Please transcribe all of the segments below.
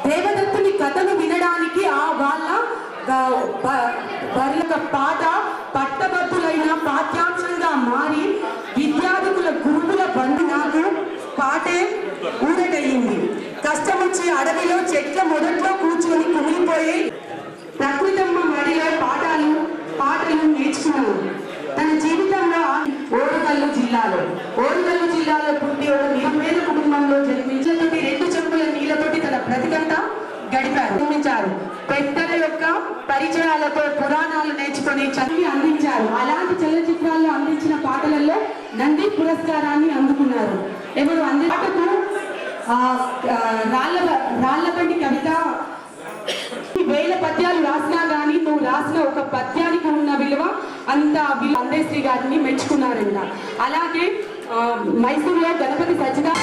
దేవదత్తుని కథను వినడానికి వాళ్ళ పాట పట్టభద్రులైన పాఠ్యాంశంగా మారి విద్యార్థుల గురువుల బంధు నాకు పాటే ఊరటయింది. కష్టమొచ్చి అడవిలో చెట్ల మొదట్లో కూర్చొని కుమిలిపోయి ప్రకృతమ్మ మడిలో పాటలు నేర్చుకున్నాను. తన జీవితంలో ఓరుగల్లు జిల్లాలో పుట్టి ఒక నిరుపేద కుటుంబంలో జన్మించినటువంటి 2 చెంబుల నీళ్లతోటి తన బ్రతికంట గడిపారు. పెద్దల యొక్క పరిచయాలతో పురాణాలు నేర్చుకొని చదివి అందించారు. అలాంటి చలనచిత్రాల్లో అందించిన పాటలలో నంది పురస్కారాన్ని అందుకున్నారు. ఎవరు పాటకు రాళ్లబండి కవిత 1000 పద్యాలు రాసినా గానీ నువ్వు రాసిన ఒక పద్యానికి ఉన్న విలువ అందశ్రీ గారిని మెచ్చుకున్నారంట. అలాగే మైసూరులో గణపతి సజ్జగా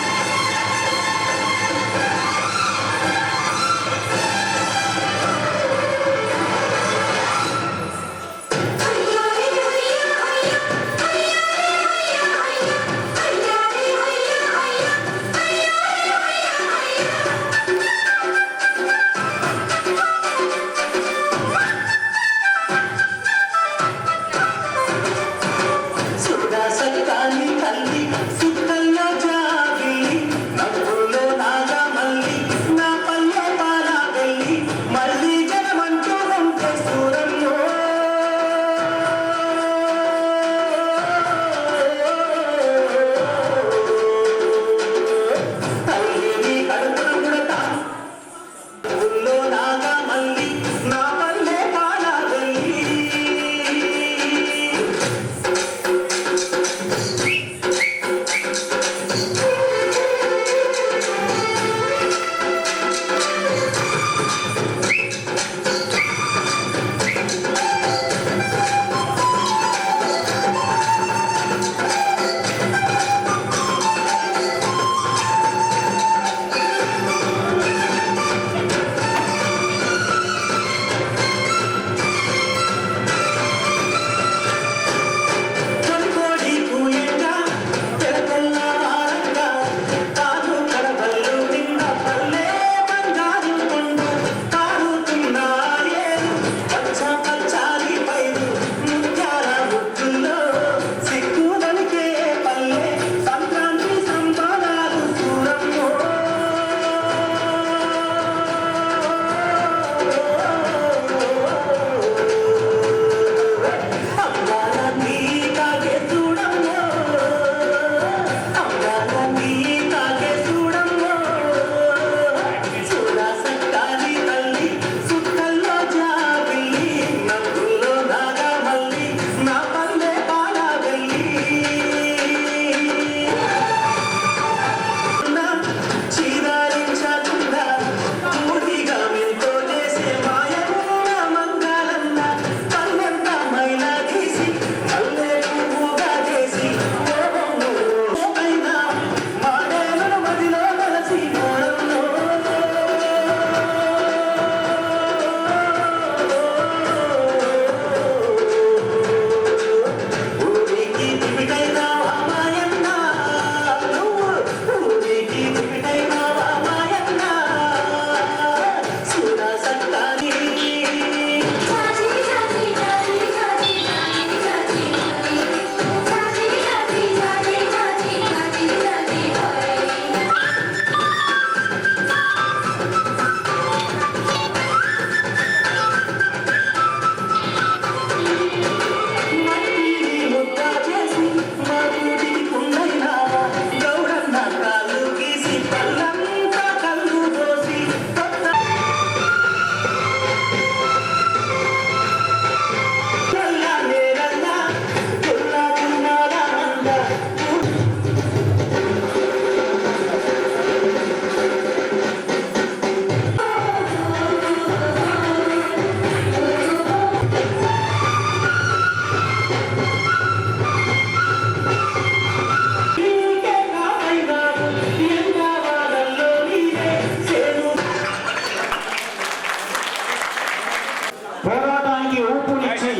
పోరాటానికి ఊపునిచ్చి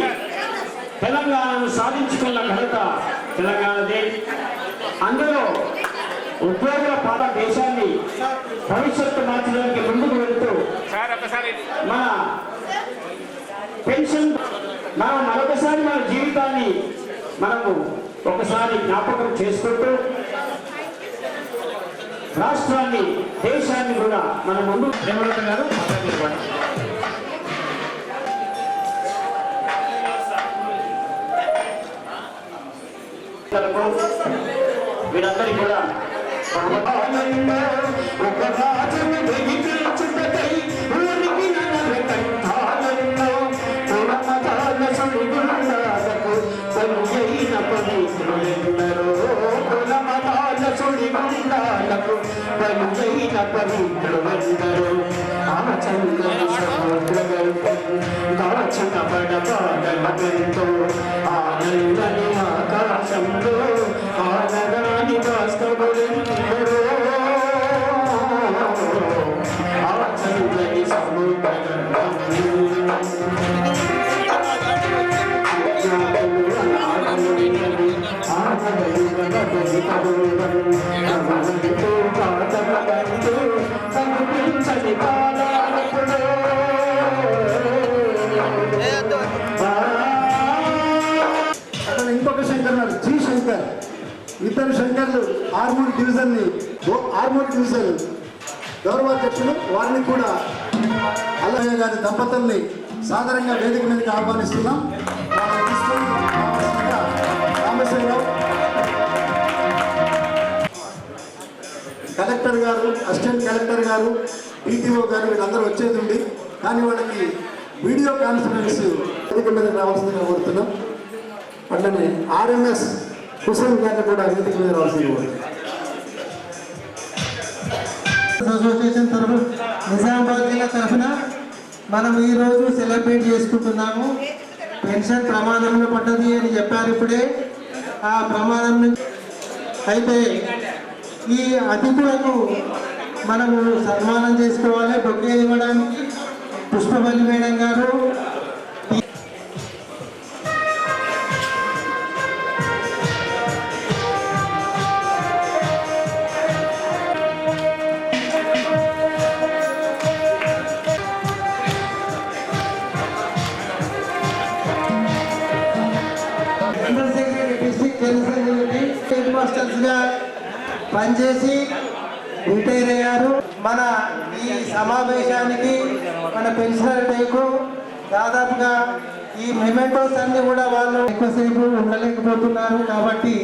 తెలంగాణను సాధించుకున్న ఘనత తెలంగాణది. అందులో ఉద్యోగుల పాత దేశాన్ని భవిష్యత్తు మార్చడానికి ముందుకు వెళుతూ మన పెన్షన్ మనం మరొకసారి మన జీవితాన్ని మనము ఒకసారి జ్ఞాపకం చేసుకుంటూ రాష్ట్రాన్ని దేశాన్ని కూడా మన ముందు దేవలత గారు వీరందరికీ కూడా ఆనందని ఆకాశంలో ఆనరాని భాస్కరులెందరో ఆచందని ఇంకొక శంకర్ ఉన్నారు, జి శంకర్. ఇద్దరు శంకర్లు ఆర్మూర్ డివిజన్ గౌరవాధ్యక్షులు. వారిని కూడా అల్లయ్య గారి దంపతుల్ని సాధారణంగా వేదిక మీదకి ఆహ్వానిస్తున్నాం. రామేశ్వరరావు కలెక్టర్ గారు, అసిస్టెంట్ కలెక్టర్ గారు, ఈటీఓ గారు వీళ్ళందరూ వచ్చేది ఉంది. కానీ వాళ్ళకి వీడియో కాన్ఫరెన్స్ వేదిక మీదకి రావాల్సిందిగా కోరుతున్నాం. అట్లనే ఆర్ఎంఎస్ హుసేన్ గారిని కూడా వేదిక మీద రావాల్సింది కోరుతున్నాం. అసోసియేషన్ తరఫున నిజామాబాద్ జిల్లా తరఫున మనం ఈరోజు సెలబ్రేట్ చేసుకుంటున్నాము. పెన్షన్ ప్రమాదంలో పడ్డది అని చెప్పారు ఇప్పుడే. ఆ ప్రమాదం నుంచి అయితే ఈ అతిథులకు మనము సన్మానం చేసుకోవాలి. బొకే ఇవ్వడానికి పుష్పవల్లి మేడం గారు, హెడ్ మాస్టర్స్ గా పనిచేసి రిటైర్ అయ్యారు. మన ఈ సమావేశానికి మన పెన్షనర్ డేకు దాదాపుగా ఈ మెమెంటోస్ అన్ని కూడా వాళ్ళు ఎక్కువసేపు ఉండలేకపోతున్నారు. కాబట్టి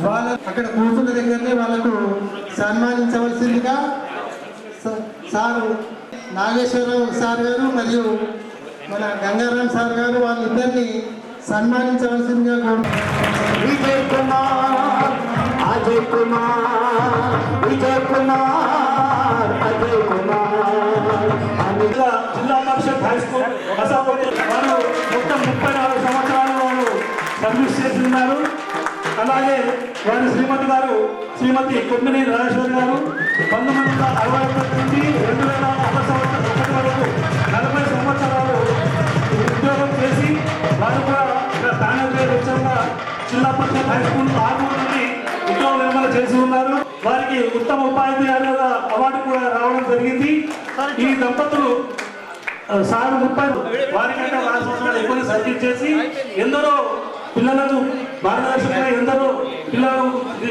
వాళ్ళ అక్కడ కూర్చున్న దగ్గరనే వాళ్ళకు సన్మానించవలసిందిగా సారు నాగేశ్వరరావు సార్ గారు మరియు మన గంగారాం సార్ గారు వాళ్ళిద్దరిని సన్మానించవలసిందిగా విజయ్ కుమార్, అజయ్ కుమార్, విజయ్ కుమార్, అజయ్ కుమార్ జిల్లా పరిషత్ హై స్కూల్ వారు మొత్తం 34 సంవత్సరాలు వారు సర్వీస్ చేసి ఉన్నారు. అలాగే వారి శ్రీమతి గారు శ్రీమతి కొమ్మిని రాజేశ్వరి గారు 1961 నుండి 2001 వరకు 40 సంవత్సరాలు ఉద్యోగం చేసి వారు కూడా ప్యానల్ లెక్చర్గా జిల్లా పరిషత్ హై స్కూల్ ఆర్మూర్ నుండి ఉద్యోగ నిర్వహణ చేసి ఉన్నారు. వారికి ఉత్తమ ఉపాధ్యాయులుగా అవార్డు కూడా రావడం జరిగింది. ఈ దంపతులు సార్ 30 వారికంటే 4 సంవత్సరాలు ఎక్కువ సర్వీస్ చేసి ఎందరో పిల్లలను మార్గదర్శకంగా ఎందరో పిల్లలు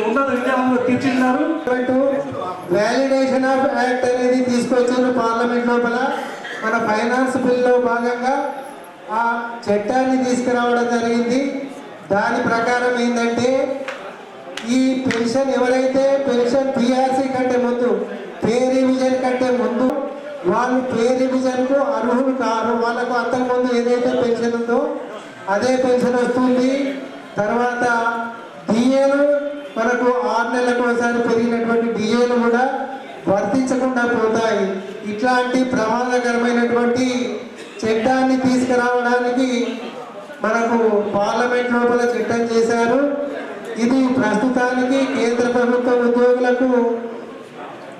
ఉన్నత విద్యావంతులు తీర్చిదిద్దారు. వ్యాలిడేషన్ ఆఫ్ యాక్ట్ అనేది తీసుకొచ్చారు పార్లమెంట్ లోపల. మన ఫైనాన్స్ బిల్లో భాగంగా ఆ చట్టాన్ని తీసుకురావడం జరిగింది. దాని ప్రకారం ఏంటంటే ఈ పెన్షన్ ఎవరైతే పెన్షన్ పిఆర్సీ కంటే ముందు పే రివిజన్ కంటే ముందు వాళ్ళు పే రివిజన్కు అర్హులు కారు. వాళ్ళకు అంతకుముందు ఏదైతే పెన్షన్ ఉందో అదే పెన్షన్ వస్తుంది. తర్వాత డిఏలు మనకు 6 నెలలకు ఒకసారి పెరిగినటువంటి డిఏలు కూడా వర్తించకుండా పోతాయి. ఇట్లాంటి ప్రమాదకరమైనటువంటి చట్టాన్ని తీసుకురావడానికి మనకు పార్లమెంట్ లోపల చట్టం చేశారు. ఇది ప్రస్తుతానికి కేంద్ర ప్రభుత్వ ఉద్యోగులకు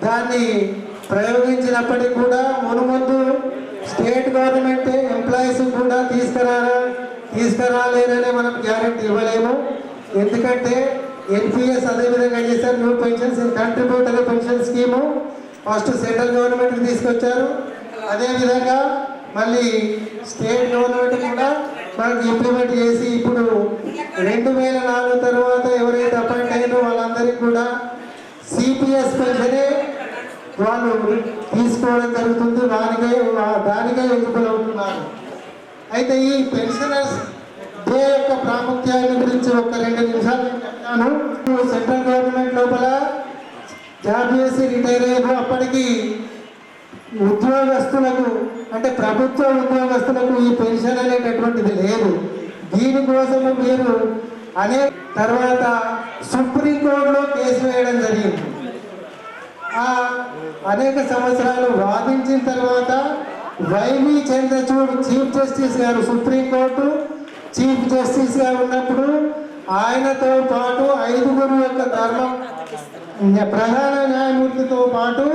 దాన్ని ప్రయోగించినప్పటికీ కూడా మునుముందు స్టేట్ గవర్నమెంట్ ఎంప్లాయీస్ కూడా తీసుకురాలేరని మనం గ్యారెంటీ ఇవ్వలేము. ఎందుకంటే ఎన్పిఎస్ అదేవిధంగా చేశారు. New pensions contributory pension scheme first central గవర్నమెంట్కి తీసుకొచ్చారు. అదేవిధంగా మళ్ళీ స్టేట్ గవర్నమెంట్ కూడా మనకి ఇంప్లిమెంట్ చేసి ఇప్పుడు 2004 తర్వాత ఎవరైతే అపాయింట్ అయ్యారో వాళ్ళందరికీ కూడా సిపిఎస్ పెన్షనే వాళ్ళు తీసుకోవడం జరుగుతుంది. దానికే ఎలిజిబుల్ అవుతున్నారు. అయితే ఈ పెన్షనర్స్ డే యొక్క ప్రాముఖ్యాన్ని గురించి ఒక 2 నిమిషాలు చెప్తాను. సెంట్రల్ గవర్నమెంట్ లోపల జాబ్ చేసి రిటైర్ అయ్యారు. అప్పటికి ఉద్యోగస్తులకు అంటే ప్రభుత్వ ఉద్యోగస్తులకు ఈ పెన్షన్ అనేటటువంటిది లేదు. దీనికోసము మీరు తర్వాత సుప్రీంకోర్టులో కేసు వేయడం జరిగింది. అనేక సంవత్సరాలు వాదించిన తర్వాత వైవి చంద్రచూడ్ చీఫ్ జస్టిస్ గారు సుప్రీంకోర్టు చీఫ్ జస్టిస్గా ఉన్నప్పుడు ఆయనతో పాటు 5 యొక్క ప్రధాన న్యాయమూర్తితో పాటు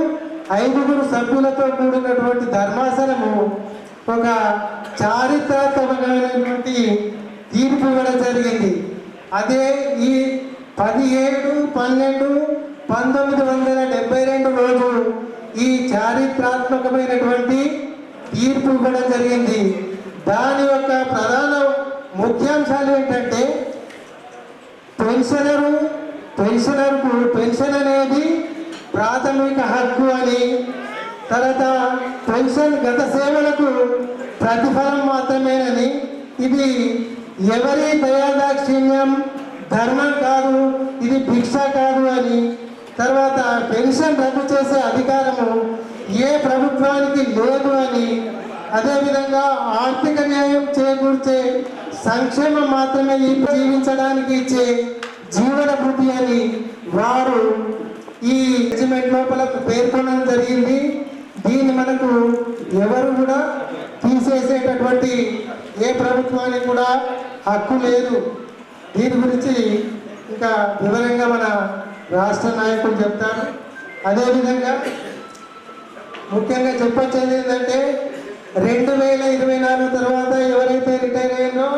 5 సభ్యులతో కూడినటువంటి ధర్మాసనము ఒక చారిత్రాత్మకమైనటువంటి తీర్పు ఇవ్వడం జరిగింది. అదే ఈ 17/12/1972 రోజు ఈ చారిత్రాత్మకమైనటువంటి తీర్పు ఇవ్వడం జరిగింది. దాని యొక్క ప్రధాన ముఖ్యాంశాలు ఏంటంటే పెన్షనర్కు పెన్షన్ అనేది ప్రాథమిక హక్కు అని, తర్వాత పెన్షన్ గత సేవలకు ప్రతిఫలం మాత్రమేనని, ఇది ఎవరి దయాదాక్షిణ్యం ధర్మం కాదు, ఇది భిక్ష కాదు అని, తర్వాత పెన్షన్ రద్దు చేసే అధికారము ఏ ప్రభుత్వానికి లేదు అని, అదేవిధంగా ఆర్థిక న్యాయం చేకూర్చే సంక్షేమం మాత్రమే జీవించడానికి ఇచ్చే జీవన భృతి అని వారు ఈ రెజిమెంట్ లోపల పేర్కొనడం జరిగింది. దీన్ని మనకు ఎవరు కూడా తీసేసేటటువంటి ఏ ప్రభుత్వానికి కూడా హక్కు లేదు. దీని గురించి ఇంకా వివరంగా మన రాష్ట్ర నాయకులు చెప్తారు. అదేవిధంగా ముఖ్యంగా చెప్పొచ్చేది ఏంటంటే 2024 తర్వాత ఎవరైతే రిటైర్ అయ్యారో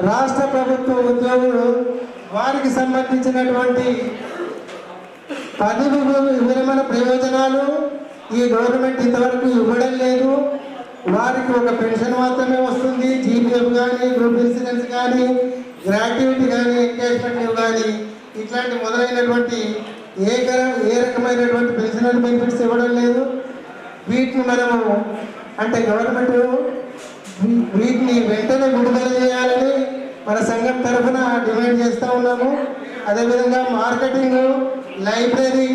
రాష్ట్ర ప్రభుత్వ ఉద్యోగులు వారికి సంబంధించినటువంటి పదవి విరమణ ప్రయోజనాలు ఈ గవర్నమెంట్ ఇంతవరకు ఇవ్వడం లేదు. వారికి ఒక పెన్షన్ మాత్రమే వస్తుంది. జీపీఎఫ్ కానీ, గ్రూప్ ఇన్సూరెన్స్ కానీ, గ్రాట్యుటీ కానీ, ఎంగేజ్మెంట్ కానీ ఇట్లాంటి మొదలైనటువంటి ఏ రకమైనటువంటి పెన్షనరీ బెనిఫిట్స్ ఇవ్వడం లేదు. వీటిని మనము అంటే గవర్నమెంట్ వీటిని వెంటనే విడుదల చేయాలని మన సంఘం తరఫున డిమాండ్ చేస్తూ ఉన్నాము. అదేవిధంగా marketing, library,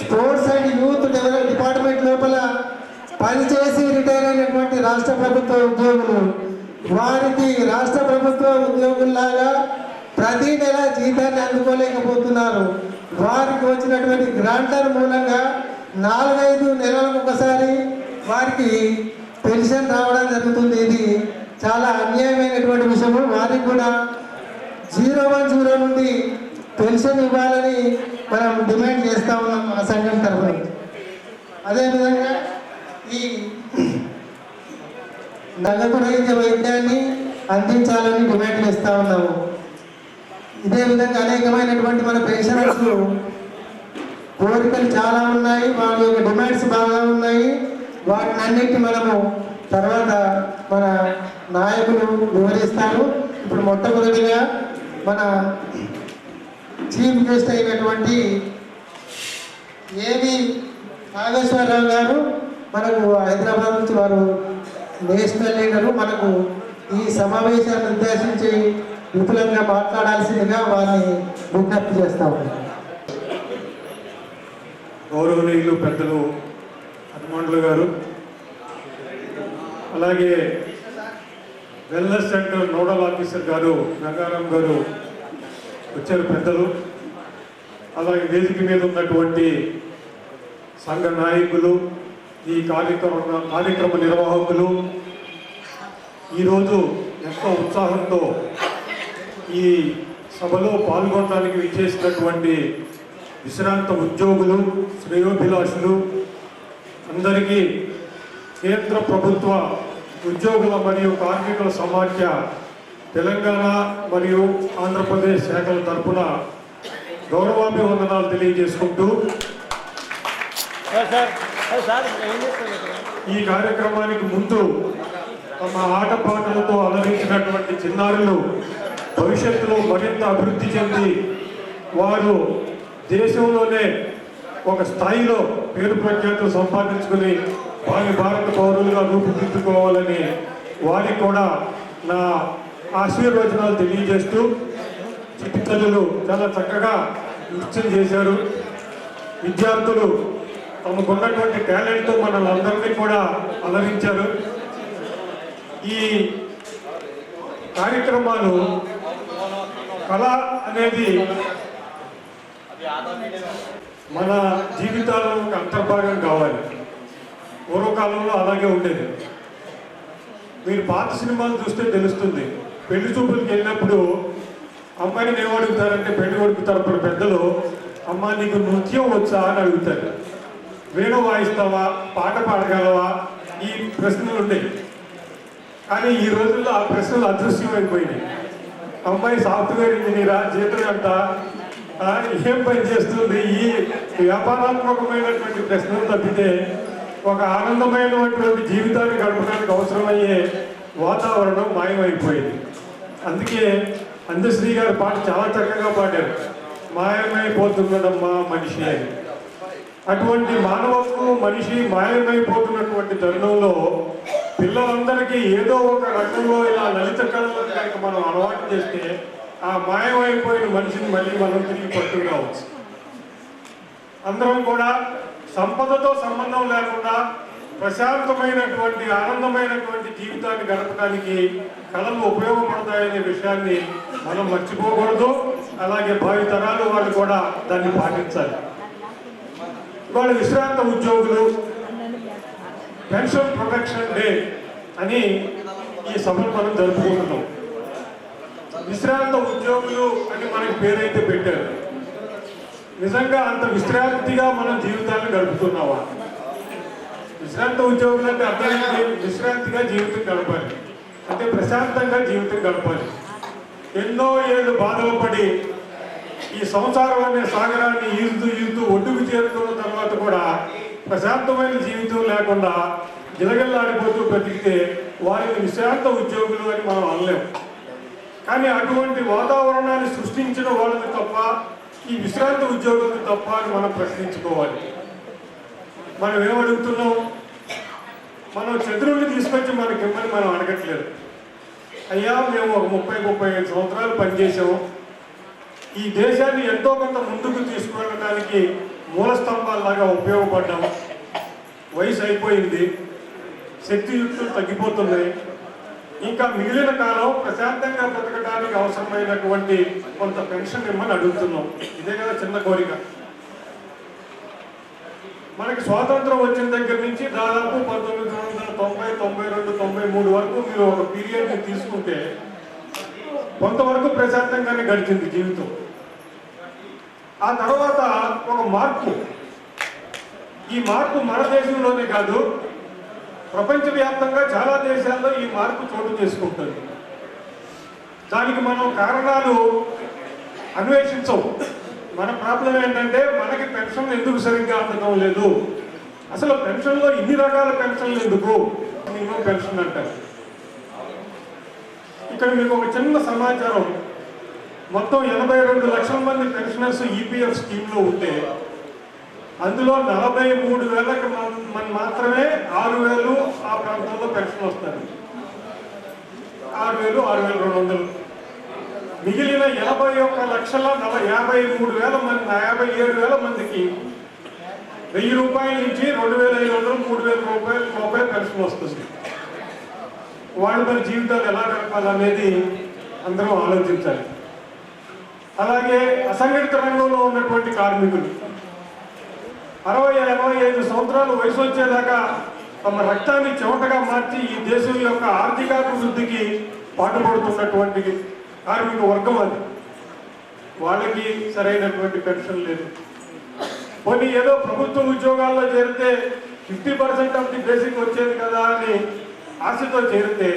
sports and youth development department లోపల పనిచేసి రిటైర్ అయినటువంటి రాష్ట్ర ప్రభుత్వ ఉద్యోగులు వారికి రాష్ట్ర ప్రభుత్వ ఉద్యోగుల్లాగా ప్రతి నెల జీతాన్ని అందుకోలేకపోతున్నారు. వారికి వచ్చినటువంటి గ్రాంటర్ మూలంగా 4-5 నెలలకు ఒకసారి వారికి పెన్షన్ రావడం జరుగుతుంది. ఇది చాలా అన్యాయమైనటువంటి విషయము. వారికి కూడా 010 నుండి పెన్షన్ ఇవ్వాలని మనం డిమాండ్ చేస్తూ ఉన్నాం మన సంఘం తరఫున. అదేవిధంగా ఈ నగదు రహిత వైద్యాన్ని అందించాలని డిమాండ్ చేస్తూ ఉన్నాము. ఇదే విధంగా అనేకమైనటువంటి మన పెన్షనర్స్ కోరికలు చాలా ఉన్నాయి, వాళ్ళ యొక్క డిమాండ్స్ బాగా ఉన్నాయి. వాటిని అన్నింటినీ మనము తర్వాత మన నాయకులు వివరిస్తారు. ఇప్పుడు మొట్టమొదటిగా మన చీఫ్ గెస్ట్ అయినటువంటి ఏవి నాగేశ్వరరావు గారు మనకు హైదరాబాద్ నుంచి వారు నేషనల్ లీడరు మనకు ఈ సమావేశాన్ని ఉద్దేశించి విపులంగా మాట్లాడాల్సిందిగా వారిని విజ్ఞప్తి చేస్తాము. గౌరవనీయులు పెద్దలు హనుమంతులు గారు, అలాగే వెల్నెస్ సెంటర్ నోడల్ ఆఫీసర్ గారు గంగారాం గారు వచ్చారు పెద్దలు, అలాగే వేదిక మీద ఉన్నటువంటి సంఘ నాయకులు, ఈ కార్యక్రమ నిర్వాహకులు, ఈరోజు ఎంతో ఉత్సాహంతో ఈ సభలో పాల్గొనడానికి విచ్చేసినటువంటి విశ్రాంత ఉద్యోగులు, శ్రేయోభిలాషులు అందరికీ కేంద్ర ప్రభుత్వ ఉద్యోగుల మరియు కార్మికుల సమాఖ్య తెలంగాణ మరియు ఆంధ్రప్రదేశ్ శాఖల తరఫున గౌరవాభివందనాలు తెలియజేసుకుంటూ ఈ కార్యక్రమానికి ముందు తమ ఆటపాటలతో అలరించినటువంటి చిన్నారులు భవిష్యత్తులో మరింత అభివృద్ధి చెంది వారు దేశంలోనే ఒక స్థాయిలో పేరు ప్రఖ్యాతులు సంపాదించుకుని భారత పౌరులుగా రూపుదిద్దుకోవాలని వారికి కూడా నా ఆశీర్వచనాలు తెలియజేస్తూ చిట్టితల్లులు చాలా చక్కగా నృత్యం చేశారు. విద్యార్థులు తమకున్నటువంటి టాలెంట్తో మనల్ని అందరినీ కూడా అలరించారు. ఈ కార్యక్రమాలు కళ అనేది మన జీవితాల్లో ఒక అంతర్భాగం కావాలి. పూర్వకాలంలో అలాగే ఉండేది. మీరు పాత సినిమాలు చూస్తే తెలుస్తుంది. పెళ్లి చూపులకు వెళ్ళినప్పుడు అమ్మాయిని ఏమడుగుతారంటే పెళ్లి కొడుకు తరపున పెద్దలు, అమ్మ నీకు నృత్యం వచ్చా అని అడుగుతారు. వీణ వాయిస్తావా, పాట పాడగలవా, ఈ ప్రశ్నలు ఉండేవి. కానీ ఈ రోజుల్లో ఆ ప్రశ్నలు అదృశ్యమైపోయినాయి. అమ్మాయి సాఫ్ట్వేర్ ఇంజనీరా, జీతం ఎంత, ఏం పని చేస్తుంది, ఈ వ్యాపారాత్మకమైనటువంటి ప్రశ్నలు తప్పితే ఒక ఆనందమైనటువంటి జీవితాన్ని గడపడానికి అవసరమయ్యే వాతావరణం మాయమైపోయింది. అందుకే అందశ్రీ గారి పాట చాలా చక్కగా పాడారు, మాయమైపోతున్నదమ్మా మనిషి అని. అటువంటి మానవత్వం మనిషి మాయమైపోతున్నటువంటి తరుణంలో పిల్లలందరికీ ఏదో ఒక రంగంలో ఇలా లలిత కళలను కనుక మనం అలవాటు చేస్తే ఆ మాయమైపోయిన మనిషిని మళ్ళీ మనం తిరిగి పట్టుకురావచ్చు. అందరం కూడా సంపదతో సంబంధం లేకుండా ప్రశాంతమైనటువంటి ఆనందమైనటువంటి జీవితాన్ని గడపడానికి కళలు ఉపయోగపడతాయనే విషయాన్ని మనం మర్చిపోకూడదు. అలాగే భావితరాలు వాళ్ళు కూడా దాన్ని పాటించాలి. ఇవాళ విశ్రాంత ఉద్యోగులు పెన్షన్ ప్రొటెక్షన్ డే అని ఈ సభను మనం జరుపుకుంటున్నాం. విశ్రాంత ఉద్యోగులు అని మనకి పేరైతే పెట్టారు. నిజంగా అంత విశ్రాంతిగా మనం జీవితాన్ని గడుపుతున్నావా? విశ్రాంత ఉద్యోగులు అంటే అర్థమైంది, విశ్రాంతిగా జీవితం గడపాలి అంటే ప్రశాంతంగా జీవితం గడపాలి. ఎన్నో ఏళ్ళు బాధలు పడి ఈ సంసారం అనే సాగరాన్ని ఈదుతూ ఒడ్డుకు చేరుకున్న తర్వాత కూడా ప్రశాంతమైన జీవితం లేకుండా గిలగిల్లాడిపోతూ బ్రతికితే వారిని విశ్రాంత ఉద్యోగులు అని మనం అనలేము. కానీ అటువంటి వాతావరణాన్ని సృష్టించిన వాళ్ళని తప్ప ఈ విశ్రాంత ఉద్యోగులకు తప్ప అని మనం ప్రశ్నించుకోవాలి. మనం ఏమడుగుతున్నాం? మనం చంద్రుడిని తీసుకొచ్చి మనకి ఇమ్మని మనం అడగట్లేదు. అయ్యా మేము ఒక 30-35 సంవత్సరాలు పనిచేసాము, ఈ దేశాన్ని ఎంతో కొంత ముందుకు తీసుకువెళ్ళడానికి మూల స్తంభాలలాగా ఉపయోగపడ్డాము. వయసు అయిపోయింది, శక్తియుక్తులు తగ్గిపోతున్నాయి, ఇంకా మిగిలిన కాలం ప్రశాంతంగా బ్రతకడానికి అవసరమైనటువంటి కొంత పెన్షన్ ఇమ్మని అడుగుతున్నాం. ఇదే కదా చిన్న కోరిక. మనకి స్వాతంత్రం వచ్చిన దగ్గర నుంచి దాదాపు 1990, 92, 93 వరకు మీరు ఒక పీరియడ్ని తీసుకుంటే కొంతవరకు ప్రశాంతంగానే గడిచింది జీవితం. ఆ తర్వాత ఒక మార్పు, ఈ మార్పు మన దేశంలోనే కాదు ప్రపంచవ్యాప్తంగా చాలా దేశాల్లో ఈ మార్పు చోటు చేసుకుంటుంది. దానికి మనం కారణాలు అన్వేషించవు. మన ప్రాబ్లం ఏంటంటే మనకి పెన్షన్ ఎందుకు సరిగ్గా అందడం లేదు, అసలు పెన్షన్లో ఇన్ని రకాల పెన్షన్లు ఎందుకు, మినిమం పెన్షన్ అంటారు. ఇక్కడ మీకు ఒక చిన్న సమాచారం, మొత్తం 82 లక్షల మంది పెన్షనర్స్ ఈపీఎఫ్ స్కీమ్లో ఉంటే అందులో 43,000కి మాత్రమే 6,000 ఆ ప్రాంతంలో పెన్షన్ వస్తారు. 6,000, 6,200. మిగిలిన 81,53,000 మంది, 57,000 మందికి 1,000 రూపాయల నుంచి 2,500, 3,000 రూపాయలు పెన్షన్ వస్తుంది. వాళ్ళు మన జీవితాలు ఎలా గడపాలనేది అందరం ఆలోచించాలి. అలాగే అసంఘటిత రంగంలో ఉన్నటువంటి కార్మికులు 60-65 సంవత్సరాలు వయసు వచ్చేదాకా తమ రక్తాన్ని చెమటగా మార్చి ఈ దేశం యొక్క ఆర్థికాభివృద్ధికి పాటుపడుతున్నటువంటి కార్మిక వర్గం అది. వాళ్ళకి సరైనటువంటి పెన్షన్ లేదు. కొన్ని ఏదో ప్రభుత్వ ఉద్యోగాల్లో చేరితే 50% ఆఫ్ ది బేసిక్ వచ్చేది కదా అని ఆశతో చేరితే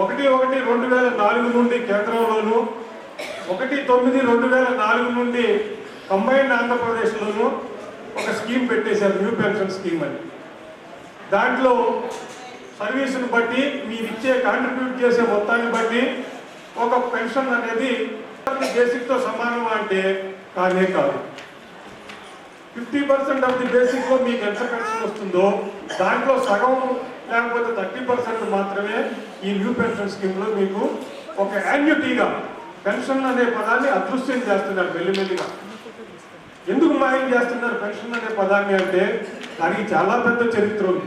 1/1/2004 నుండి కేంద్రంలోను, 1/9/2004 నుండి కంబైన్డ్ ఆంధ్రప్రదేశ్లోను ఒక స్కీమ్ పెట్టేశారు, న్యూ పెన్షన్ స్కీమ్ అని. దాంట్లో సర్వీసును బట్టి మీరు ఇచ్చే కాంట్రిబ్యూట్ చేసే మొత్తాన్ని బట్టి ఒక పెన్షన్ అనేది బేసిక్తో సమానం అంటే కానే కాదు. 50% ఆఫ్ ది బేసిక్లో మీకు ఎంత పెన్షన్ వస్తుందో దాంట్లో సగం లేకపోతే 30% మాత్రమే ఈ న్యూ పెన్షన్ స్కీమ్లో మీకు ఒక యాన్యుటీగా పెన్షన్ అనే పదాన్ని అదృశ్యం చేస్తున్నారు మెల్లిమెల్లిగా. ఎందుకు మాయం చేస్తున్నారు పెన్షన్ అనే పదాన్ని అంటే దానికి చాలా పెద్ద చరిత్ర ఉంది.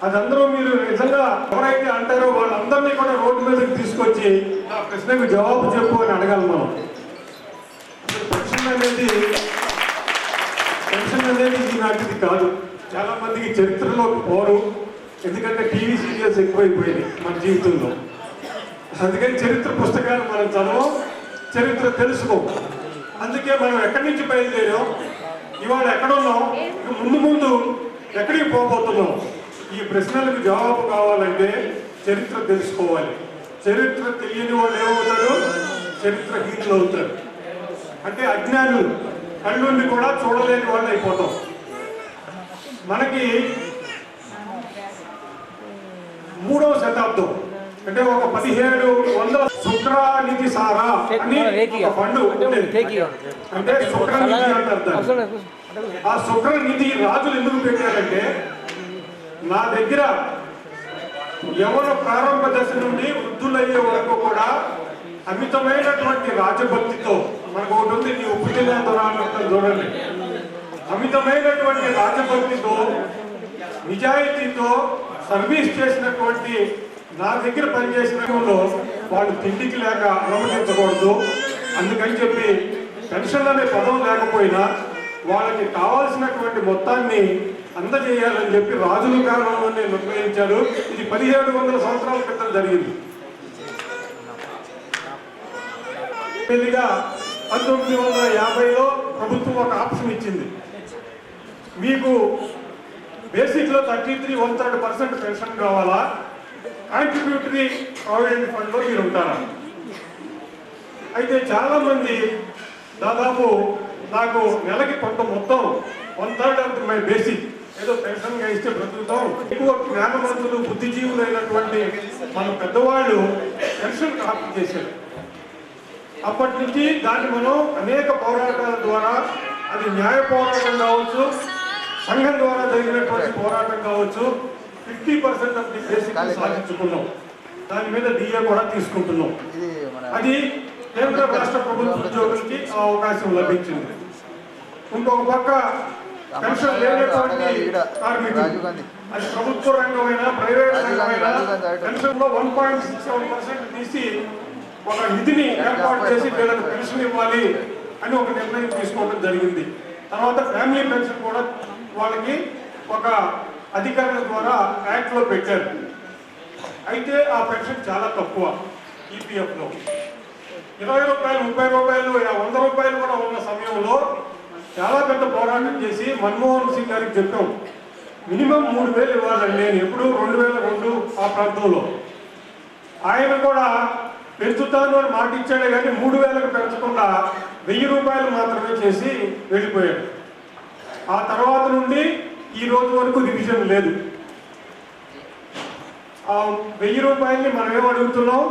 అదందరూ మీరు నిజంగా ఎవరైతే అంటారో వాళ్ళందరినీ కూడా రోడ్డు మీదకి తీసుకొచ్చి ఆ ప్రశ్నకు జవాబు చెప్పు అని అడగాలి మనం. పెన్షన్ అనేది ఈనాటిది కాదు. చాలా మందికి చరిత్రలోకి పోరు, ఎందుకంటే టీవీ సీరియల్స్ ఎక్కువైపోయినాయి మన జీవితంలో. అందుకని చరిత్ర పుస్తకాలు మనం చదవం, చరిత్ర తెలుసుకో. అందుకే మనం ఎక్కడి నుంచి బయలుదేరాం, ఇవాళ ఎక్కడున్నాం, ముందు ఎక్కడికి పోబోతున్నాం, ఈ ప్రశ్నలకు జవాబు కావాలంటే చరిత్ర తెలుసుకోవాలి. చరిత్ర తెలియని వాళ్ళు ఏమవుతారు, చరిత్రహీనులు అవుతారు. అంటే అజ్ఞానులు, కళ్ళుండి కూడా చూడలేని వాళ్ళు అయిపోతాం. మనకి 3వ శతాబ్దం అంటే ఒక 1700 శుక్రనిధి సారా అని ఒక ఫండ్ ఉండేది. అంటే శుక్రనిధి అంటారు. ఆ శుక్రనిధి రాజులు ఎందుకు పెట్టారంటే, నా దగ్గర యవ్వన ప్రారంభ దశ నుండి వృద్ధులయ్యే వరకు కూడా అమితమైనటువంటి రాజభక్తితో, మనకు ఒకటి ఉంది, నీ ఉప్పు తినేంత చూడండి, అమితమైనటువంటి రాజభక్తితో నిజాయితీతో సర్వీస్ చేసినటువంటి నా దగ్గర పనిచేసిన వాళ్ళు తిండికి లేక అనుమతించకూడదు. అందుకని చెప్పి పెన్షన్ అనే పదం లేకపోయినా వాళ్ళకి కావాల్సినటువంటి మొత్తాన్ని అందజేయాలని చెప్పి రాజుల కాలంలోనే నిర్ణయించారు. ఇది 1700 సంవత్సరాల క్రితం జరిగింది. పెళ్లిగా 1950లో ప్రభుత్వం ఒక ఆప్షన్ ఇచ్చింది, మీకు బేసిక్లో 33 పెన్షన్ కావాలా, కాంట్రిబ్యూటరీ ప్రావిడెంట్ ఫండ్లో మీరు ఉంటారా. అయితే చాలామంది దాదాపు నాకు నెలకి కొంత మొత్తం 1/3 ఆఫ్ మై బేసిక్ ఏదో పెన్షన్గా ఇస్తే బ్రతుకుతాం. ఎక్కువ జ్ఞానవంతులు బుద్ధిజీవులు అయినటువంటి మన పెద్దవాళ్ళు పెన్షన్ ఆప్ట్ చేశారు. అప్పటి నుంచి దాన్ని మనం అనేక పోరాటాల ద్వారా, అది న్యాయ పోరాటం కావచ్చు, సంఘం ద్వారా జరిగినటువంటి పోరాటం కావచ్చు, 50% ఆఫ్ ది బేసిక్ సాధించుకున్నాం. దాని మీద డిఏ కూడా తీసుకుంటున్నాం. అది కేంద్ర రాష్ట్ర ప్రభుత్వ ఉద్యోగులకి ఆ అవకాశం లభించింది. ఇంకొక పక్క పెన్షన్ లేనటువంటి కార్మికులు, అది ప్రభుత్వ రంగమైనా ప్రైవేట్ రంగమైనా పెన్షన్ లో 1.67% తీసి ఒక నిధిని ఏర్పాటు చేసి వీళ్ళకి పెన్షన్ ఇవ్వాలి అని ఒక నిర్ణయం తీసుకోవడం జరిగింది. తర్వాత ఫ్యామిలీ పెన్షన్ కూడా వాళ్ళకి ఒక అధికారుల ద్వారా యాక్ట్లో పెట్టారు. అయితే ఆ పెన్షన్ చాలా తక్కువ. ఈపీఎఫ్లో 20 రూపాయలు, 30 రూపాయలు, 100 రూపాయలు కూడా ఉన్న సమయంలో చాలా పెద్ద పోరాటం చేసి మన్మోహన్ సింగ్ గారికి చెప్పాం, మినిమం 3000 ఇవ్వాలండి. నేను ఎప్పుడు 2002 ఆ ప్రాంతంలో. ఆయన కూడా పెంచుతాను అని మాట ఇచ్చాడే కానీ 3000కు పెంచకుండా 1000 రూపాయలు మాత్రమే చేసి వెళ్ళిపోయాడు. ఆ తర్వాత నుండి ఈ రోజు వరకు రివిజన్ లేదు. ఆ 1000 రూపాయలని మనం ఏం అడుగుతున్నాం,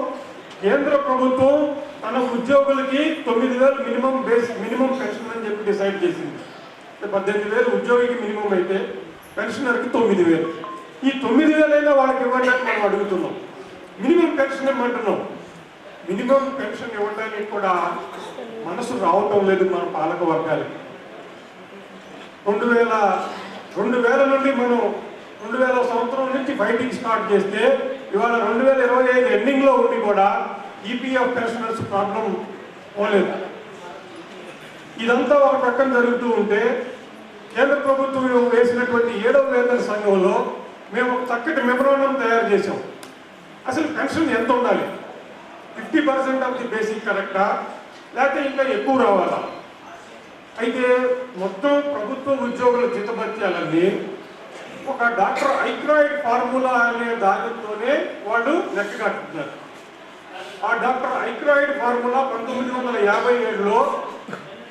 కేంద్ర ప్రభుత్వం తన ఉద్యోగులకి 9000 మినిమం పెన్షన్ అని చెప్పి డిసైడ్ చేసింది. 18,000 ఉద్యోగికి మినిమం అయితే పెన్షనర్కి 9000. ఈ 9000 అయినా వాళ్ళకి ఇవ్వండి అని మనం అడుగుతున్నాం. మినిమం పెన్షన్ ఇవ్వమంటున్నాం. మినిమం పెన్షన్ ఇవ్వడానికి కూడా మనసు రావటం లేదు మన పాలక వర్గాలకి. 2000 నుండి మనం 2000 సంవత్సరం నుంచి ఫైటింగ్ స్టార్ట్ చేస్తే ఇవాళ 2025 ఎండింగ్లో ఉండి కూడా ఈపీఎఫ్ పెన్షనర్స్ ప్రాబ్లం పోలేదు. ఇదంతా ఒక ప్రక్కన జరుగుతూ ఉంటే కేంద్ర ప్రభుత్వం వేసినటువంటి 7వ వేతన సంఘంలో మేము ఒక చక్కటి మెమోరాండం తయారు చేసాం. అసలు పెన్షన్ ఎంత ఉండాలి, 50% ఆఫ్ ది బేసిక్ కరెక్టా లేకపోతే ఇంకా ఎక్కువ రావాలా? అయితే మొత్తం ప్రభుత్వ ఉద్యోగుల జీతభత్యాలన్నీ ఒక డాక్టర్ ఐక్రాయిడ్ ఫార్ములా అనే దానితోనే వాళ్ళు లెక్క కట్టుతున్నారు. ఆ డాక్టర్ ఐక్రాయిడ్ ఫార్ములా 1957లో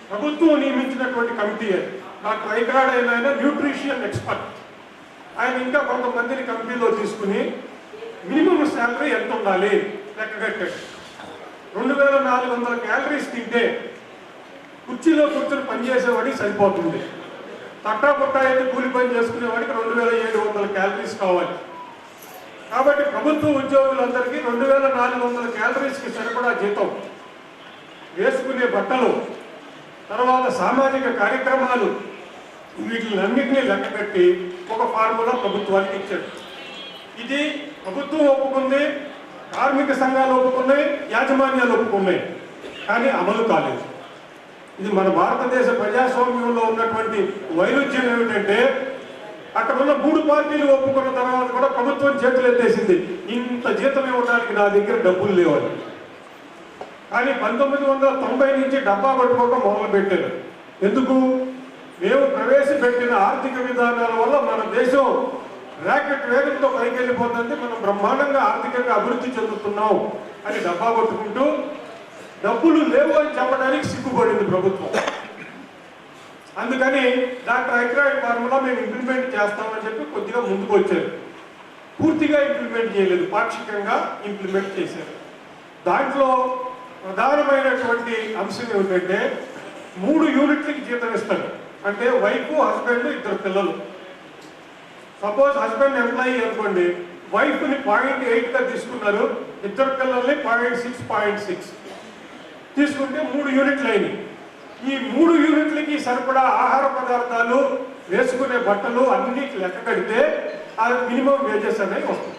ప్రభుత్వం నియమించినటువంటి కమిటీ అది. డాక్టర్ ఐక్రాయిడ్ అయిన న్యూట్రిషియన్ ఎక్స్పర్ట్. ఆయన ఇంకా కొంతమందిని కమిటీలో తీసుకుని మినిమం శాలరీ ఎంత ఉండాలి లెక్క కట్టాడు. 2400 క్యాలరీస్ తింటే కుర్చీలో కూర్చొని పనిచేసేవాడికి సరిపోతుంది. తట్టా పుట్టా అయితే కూలి పని చేసుకునేవాడికి 2700 క్యాలరీస్ కావాలి. కాబట్టి ప్రభుత్వ ఉద్యోగులందరికీ 2400 క్యాలరీస్కి సరిపడా జీతం, వేసుకునే బట్టలు, తర్వాత సామాజిక కార్యక్రమాలు, వీటిలన్నింటినీ లెక్క కట్టి ఒక ఫార్ములా ప్రభుత్వానికి ఇచ్చాడు. ఇది ప్రభుత్వం ఒప్పుకుంది, కార్మిక సంఘాలు ఒప్పుకున్నాయి, యాజమాన్యాలు ఒప్పుకున్నాయి, కానీ అమలు కాలేదు. ఇది మన భారతదేశ ప్రజాస్వామ్యంలో ఉన్నటువంటి వైరుధ్యం ఏమిటంటే అక్కడ ఉన్న 3 పార్టీలు ఒప్పుకున్న తర్వాత కూడా ప్రభుత్వం చేతులు ఎత్తేసింది. ఇంత జీతం ఇవ్వడానికి నా దగ్గర డబ్బులు లేవని. కానీ 1990 నుంచి డబ్బా పట్టుకోవడం మొదలుపెట్టారు. ఎందుకు? మేము ప్రవేశపెట్టిన ఆర్థిక విధానాల వల్ల మన దేశం ర్యాకెట్ వేగంతో పైకి వెళ్ళిపోతుంది, మనం బ్రహ్మాండంగా ఆర్థికంగా అభివృద్ధి చెందుతున్నాం అని డబ్బా కొట్టుకుంటూ డబ్బులు లేవు అని చెప్పడానికి సిగ్గుపడింది ప్రభుత్వం. అందుకని డాక్టర్ ఐక్రాయిడ్ ఫార్ములా మేము ఇంప్లిమెంట్ చేస్తామని చెప్పి కొద్దిగా ముందుకు వచ్చారు. పూర్తిగా ఇంప్లిమెంట్ చేయలేదు, పాక్షికంగా ఇంప్లిమెంట్ చేశారు. దాంట్లో ప్రధానమైనటువంటి అంశం ఏమిటంటే 3 యూనిట్లకి జీతం ఇస్తారు. అంటే వైఫ్, హస్బెండ్, 2 పిల్లలు. సపోజ్ హస్బెండ్ ఎంప్లాయీ అనుకోండి, వైఫ్ని 0.8గా తీసుకున్నారు, 2 పిల్లల్ని 0.6 తీసుకుంటే 3 యూనిట్లు అయినాయి. ఈ 3 యూనిట్లకి సరిపడా ఆహార పదార్థాలు, వేసుకునే బట్టలు అన్నిటికి లెక్క కడితే ఆ మినిమం వేజెస్ అనేవి వస్తాయి.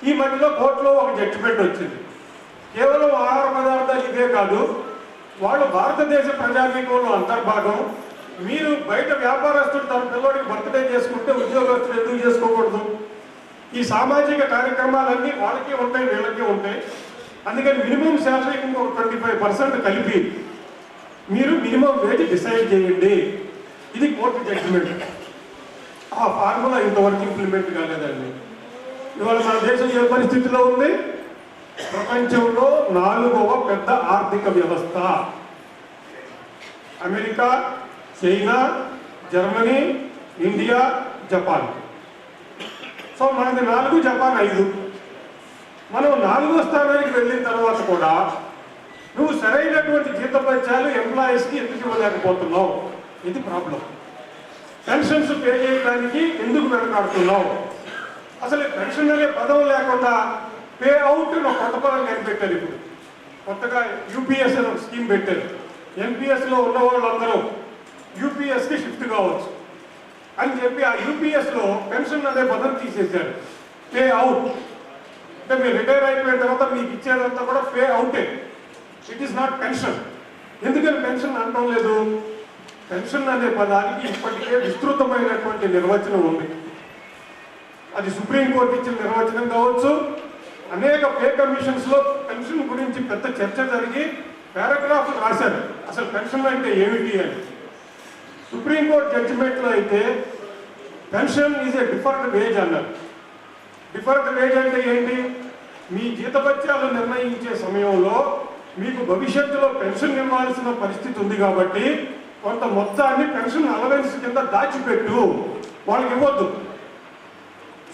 ఈ మధ్యలో కోర్టులో ఒక జడ్జిమెంట్ వచ్చింది. కేవలం ఆహార పదార్థాలు ఇవే కాదు, వాళ్ళు భారతదేశ ప్రజానీకంలో అంతర్భాగం. మీరు బయట వ్యాపారస్తుడు తన పిల్లడికి బర్త్డే చేసుకుంటే ఉద్యోగస్తులు ఎందుకు చేసుకోకూడదు? ఈ సామాజిక కార్యక్రమాలన్నీ వాళ్ళకి ఉంటాయి, వీళ్ళకి ఉంటాయి. అందుకని మినిమం శాలరీకి ఇంకొక 25% కలిపి మీరు మినిమం వేజ్ డిసైడ్ చేయండి. ఇది కోర్టు జడ్జిమెంట్. ఆ ఫార్ములా ఇంతవరకు ఇంప్లిమెంట్ కాలేదండి. ఇవాళ మన దేశం ఏ పరిస్థితిలో ఉంది? ప్రపంచంలో 4వ పెద్ద ఆర్థిక వ్యవస్థ. America, China, Germany, India, Japan. So మనది 4, జపాన్ 5. మనం 4వ స్థానానికి వెళ్ళిన తర్వాత కూడా నువ్వు సరైనటువంటి జీతభత్యాలు ఎంప్లాయీస్కి ఎందుకు ఇవ్వలేకపోతున్నావు? ఇది ప్రాబ్లం. పెన్షన్స్ పే చేయడానికి ఎందుకు వెనకాడుతున్నావు? అసలు పెన్షన్ అనే పదం లేకుండా పే అవుట్ ఒక కొత్త పదం కనిపెట్టారు. ఇప్పుడు కొత్తగా యూపీఎస్ అనే స్కీమ్ పెట్టారు. ఎన్పిఎస్లో ఉన్న వాళ్ళందరూ యూపీఎస్కి షిఫ్ట్ కావచ్చు అని చెప్పి ఆ యూపీఎస్లో పెన్షన్ అనే పదం తీసేశారు. పే అవుట్ అంటే మీరు రిటైర్ అయిపోయిన తర్వాత మీకు ఇచ్చేదంతా కూడా పే అవుటే. It is not pension. ఎందుకని పెన్షన్ అనడం లేదు? పెన్షన్ అనే పదానికి ఇప్పటికే విస్తృతమైనటువంటి నిర్వచనం ఉంది. అది సుప్రీంకోర్టు ఇచ్చిన నిర్వచనం కావచ్చు. అనేక పే కమిషన్స్లో పెన్షన్ గురించి పెద్ద చర్చ జరిగి పారాగ్రాఫ్లు రాశారు అసలు పెన్షన్ అంటే ఏమిటి అని. సుప్రీంకోర్టు జడ్జిమెంట్లో అయితే pension is a deferred wage అన్నారు. డిఫర్డ్ వేజ్ అంటే ఏంటి? మీ జీతభత్యాలు నిర్ణయించే సమయంలో మీకు భవిష్యత్తులో పెన్షన్ ఇవ్వాల్సిన పరిస్థితి ఉంది కాబట్టి కొంత మొత్తాన్ని పెన్షన్ అలవెన్స్ కింద దాచిపెట్టు, వాళ్ళకి ఇవ్వద్దు.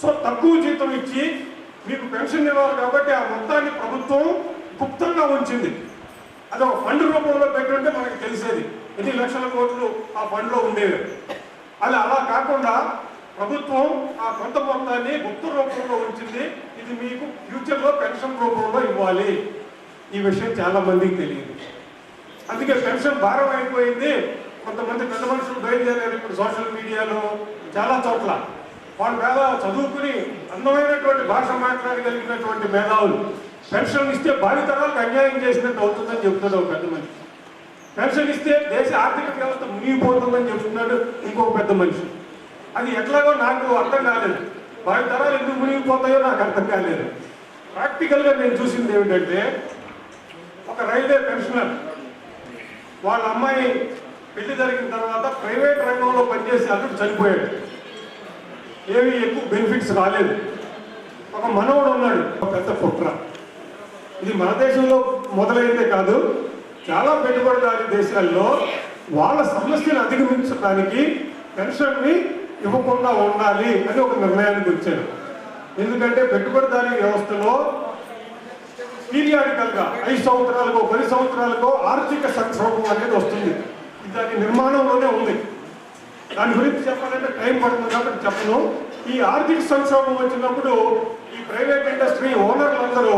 సో తక్కువ జీతం ఇచ్చి మీకు పెన్షన్ ఇవ్వాలి కాబట్టి ఆ మొత్తాన్ని ప్రభుత్వం గుప్తంగా ఉంచింది. అది ఒక ఫండ్ రూపంలో పెట్టుంటే మనకి తెలిసేది ఎన్ని లక్షల కోట్లు ఆ ఫండ్లో ఉండేవి. అది అలా కాకుండా ప్రభుత్వం ఆ కొంత మొత్తాన్ని గుప్త రూపంలో ఉంచింది. ఇది మీకు ఫ్యూచర్లో పెన్షన్ రూపంలో ఇవ్వాలి. ఈ విషయం చాలా మందికి తెలియదు. అందుకే పెన్షన్ భారం అయిపోయింది. కొంతమంది పెద్ద మనుషులు బయలుదేరారు ఇప్పుడు సోషల్ మీడియాలో చాలా చోట్ల. వాళ్ళు బాగా చదువుకుని అందమైనటువంటి భాష మాట్లాడగలిగినటువంటి మేధావులు పెన్షన్ ఇస్తే భావితరాలకు అన్యాయం చేసినట్టు అవుతుందని చెప్తున్నాడు ఒక పెద్ద మనిషి. పెన్షన్ ఇస్తే దేశ ఆర్థిక వ్యవస్థ మునిగిపోతుందని చెప్తున్నాడు ఇంకొక పెద్ద మనిషి. అది ఎట్లాగో నాకు అర్థం కాలేదు. భావితరాలు ఎందుకు మునిగిపోతాయో నాకు అర్థం కాలేదు. ప్రాక్టికల్గా నేను చూసింది ఏమిటంటే ఒక రైల్వే పెన్షనర్ వాళ్ళ అమ్మాయి పెళ్లి జరిగిన తర్వాత ప్రైవేట్ రంగంలో పనిచేసే అల్లుడు చనిపోయాడు. ఏవి ఎక్కువ బెనిఫిట్స్ రాలేదు. ఒక మనవడు ఉన్నాడు, ఒక పెద్ద కుట్ర. ఇది మన దేశంలో మొదలైందే కాదు, చాలా పెట్టుబడిదారీ దేశాల్లో వాళ్ళ సమస్యను అధిగమించడానికి పెన్షన్ని ఇవ్వకుండా ఉండాలి అని ఒక నిర్ణయానికి వచ్చారు. ఎందుకంటే పెట్టుబడిదారీ వ్యవస్థలో పీరియాడికల్గా 5 సంవత్సరాలకో 10 సంవత్సరాలకో ఆర్థిక సంక్షోభం అనేది వస్తుంది. ఇది దాని నిర్మాణంలోనే ఉంది. దాని గురించి చెప్పాలంటే టైం పడుతుంది కాబట్టి చెప్పను. ఈ ఆర్థిక సంక్షోభం వచ్చినప్పుడు ఈ ప్రైవేట్ ఇండస్ట్రీ ఓనర్లందరూ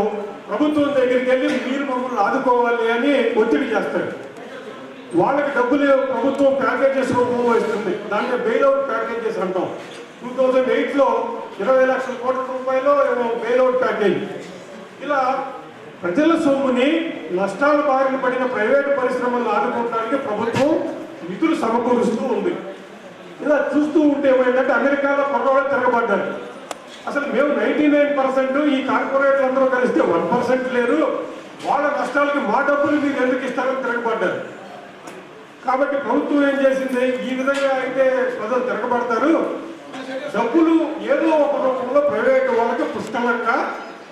ప్రభుత్వం దగ్గరికి వెళ్ళి మీరు మమ్మల్ని ఆదుకోవాలి అని ఒత్తిడి చేస్తారు. వాళ్ళకి డబ్బులు ప్రభుత్వం ప్యాకేజెస్ రూపంలో ఇస్తుంది. దాంట్లో బెయిల్అవుట్ ప్యాకేజెస్ అంటాం. 2008లో 20 లక్షల కోట్ల రూపాయలు బెయిల్అవుట్ ప్యాకేజ్. ఇలా ప్రజల సొమ్ముని నష్టాల బారిన పడిన ప్రైవేటు పరిశ్రమలను ఆదుకోవడానికి ప్రభుత్వం నిధులు సమకూరుస్తూ ఉంది. ఇలా చూస్తూ ఉంటే ఏమైందంటే అమెరికాలో కుర్రవాళ్ళు తిరగబడ్డారు. అసలు మేము 99%, ఈ కార్పొరేట్లు అందరూ కలిస్తే 1% లేరు, వాళ్ళ నష్టాలకి మా డబ్బులు మీరు ఎందుకు ఇస్తారని తిరగబడ్డారు. కాబట్టి ప్రభుత్వం ఏం చేసింది, ఈ విధంగా అయితే ప్రజలు తిరగబడతారు, డబ్బులు ఏదో ఒక రూపంలో ప్రైవేటు వాళ్ళకి పుష్కలంగా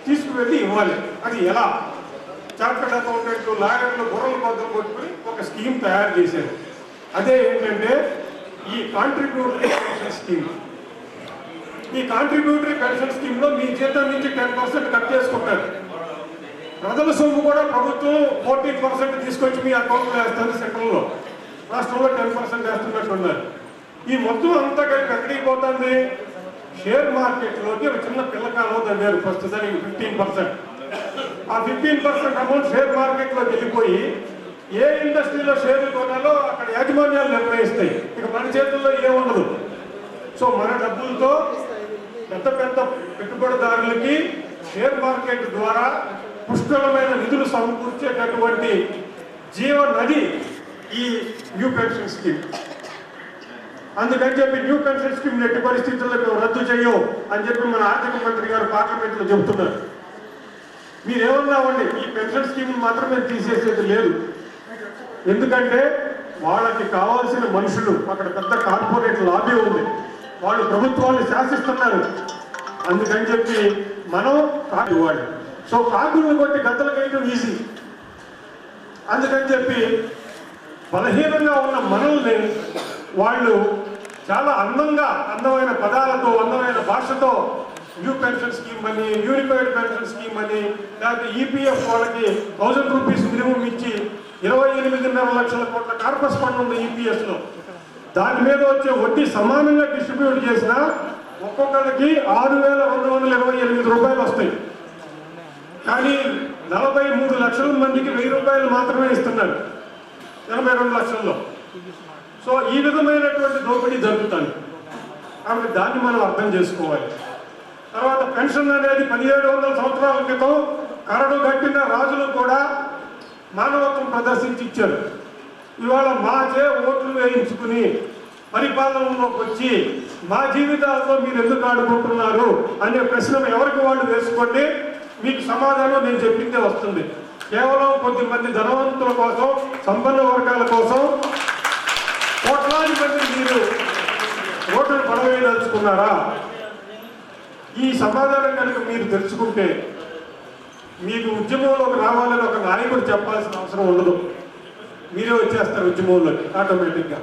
తీసుకువెళ్ళి ఇవ్వాలి. అది ఎలా? చార్టర్డ్ అకౌంటెంట్లు, లాయర్లు బుర్రలు బద్దలు కొట్టుకుని ఒక స్కీమ్ తయారు చేశారు. అదే ఏంటంటే ఈ కాంట్రిబ్యూటరీ పెన్షన్ స్కీమ్. ఈ కాంట్రిబ్యూటరీ పెన్షన్ స్కీమ్లో మీ జీతం నుంచి 10% కట్ చేసుకుంటారు. ప్రజల సొమ్ము కూడా ప్రభుత్వం 14% తీసుకొచ్చి మీ అకౌంట్లో వేస్తుంది. సెంట్రల్లో, రాష్ట్రంలో 10% వేస్తున్నట్టున్నారు. ఈ మొత్తం అంతా కలిపి ఎక్కడికి పోతుంది? షేర్ మార్కెట్లోకి ఒక చిన్న పిల్లకాలో దగ్గర ప్రస్తుతానికి 15%. ఆ 15% అమౌంట్ షేర్ మార్కెట్లోకి వెళ్ళిపోయి ఏ ఇండస్ట్రీలో షేర్లు కొనాలో అక్కడ యాజమాన్యాలు నిర్ణయిస్తాయి. ఇక మన చేతుల్లో ఏముండదు. సో మన డబ్బులతో పెద్ద పెద్ద పెట్టుబడిదారులకి షేర్ మార్కెట్ ద్వారా పుష్కలమైన నిధులు సమకూర్చేటటువంటి జీవనది ఈ న్యూ పెన్షన్ స్కీమ్. అందుకని చెప్పి న్యూ పెన్షన్ స్కీమ్ ఎట్టి పరిస్థితుల్లో మేము రద్దు చేయవు అని చెప్పి మన ఆర్థిక మంత్రి గారు పార్లమెంట్లో చెబుతున్నారు. మీరేమన్నామండి, ఈ పెన్షన్ స్కీమ్ మాత్రం మేము తీసేసేది లేదు. ఎందుకంటే వాళ్ళకి కావాల్సిన మనుషులు అక్కడ పెద్ద కార్పొరేట్ లాబీ ఉంది, వాళ్ళు ప్రభుత్వాన్ని శాసిస్తున్నారు. అందుకని చెప్పి మనం ఇవ్వాలి. సో కాకులను కొట్టి గద్దలు వేయడం ఈజీ. అందుకని చెప్పి బలహీనంగా ఉన్న మనల్ని వాళ్ళు చాలా అందమైన పదాలతో, అందమైన భాషతో న్యూ పెన్షన్ స్కీమ్ అని, యూనిఫైడ్ పెన్షన్ స్కీమ్ అని, లేకపోతే ఈపీఎఫ్ వాళ్ళకి 1000 రూపీస్ మినిమం ఇచ్చి 28.5 లక్షల కోట్ల కార్పస్ ఫండ్ ఉంది ఈపీఎస్లో. దాని మీద వచ్చే వడ్డీ సమానంగా డిస్ట్రిబ్యూట్ చేసినా ఒక్కొక్కరికి 6,228 రూపాయలు వస్తాయి. కానీ 43 లక్షల మందికి 1000 రూపాయలు మాత్రమే ఇస్తున్నారు 82 లక్షల్లో. సో ఈ విధమైనటువంటి దోపిడీ జరుగుతుంది. కాబట్టి దాన్ని మనం అర్థం చేసుకోవాలి. తర్వాత పెన్షన్ అనేది 1700 సంవత్సరాల క్రితం కరడు కట్టిన రాజులు కూడా మానవత్వం ప్రదర్శించి ఇచ్చారు. ఇవాళ మాచే ఓట్లు వేయించుకుని పరిపాలనలోకి వచ్చి మా జీవితాలతో మీరు ఎందుకు ఆడుకుంటున్నారు అనే ప్రశ్న ఎవరికి వాళ్ళు వేసుకోండి, మీకు సమాధానం నేను చెప్పిందే వస్తుంది. కేవలం కొద్దిమంది ధనవంతుల కోసం, సంపన్న వర్గాల కోసం కోట్లాది మంది మీరు ఓట్లు పడవేయదలుచుకున్నారా? ఈ సమాధానం కనుక మీరు తెలుసుకుంటే మీకు ఉద్యమంలోకి రావాలని ఒక నాయకుడు చెప్పాల్సిన అవసరం ఉండదు. మీరే వచ్చేస్తారు ఉద్యమంలోకి ఆటోమేటిక్గా.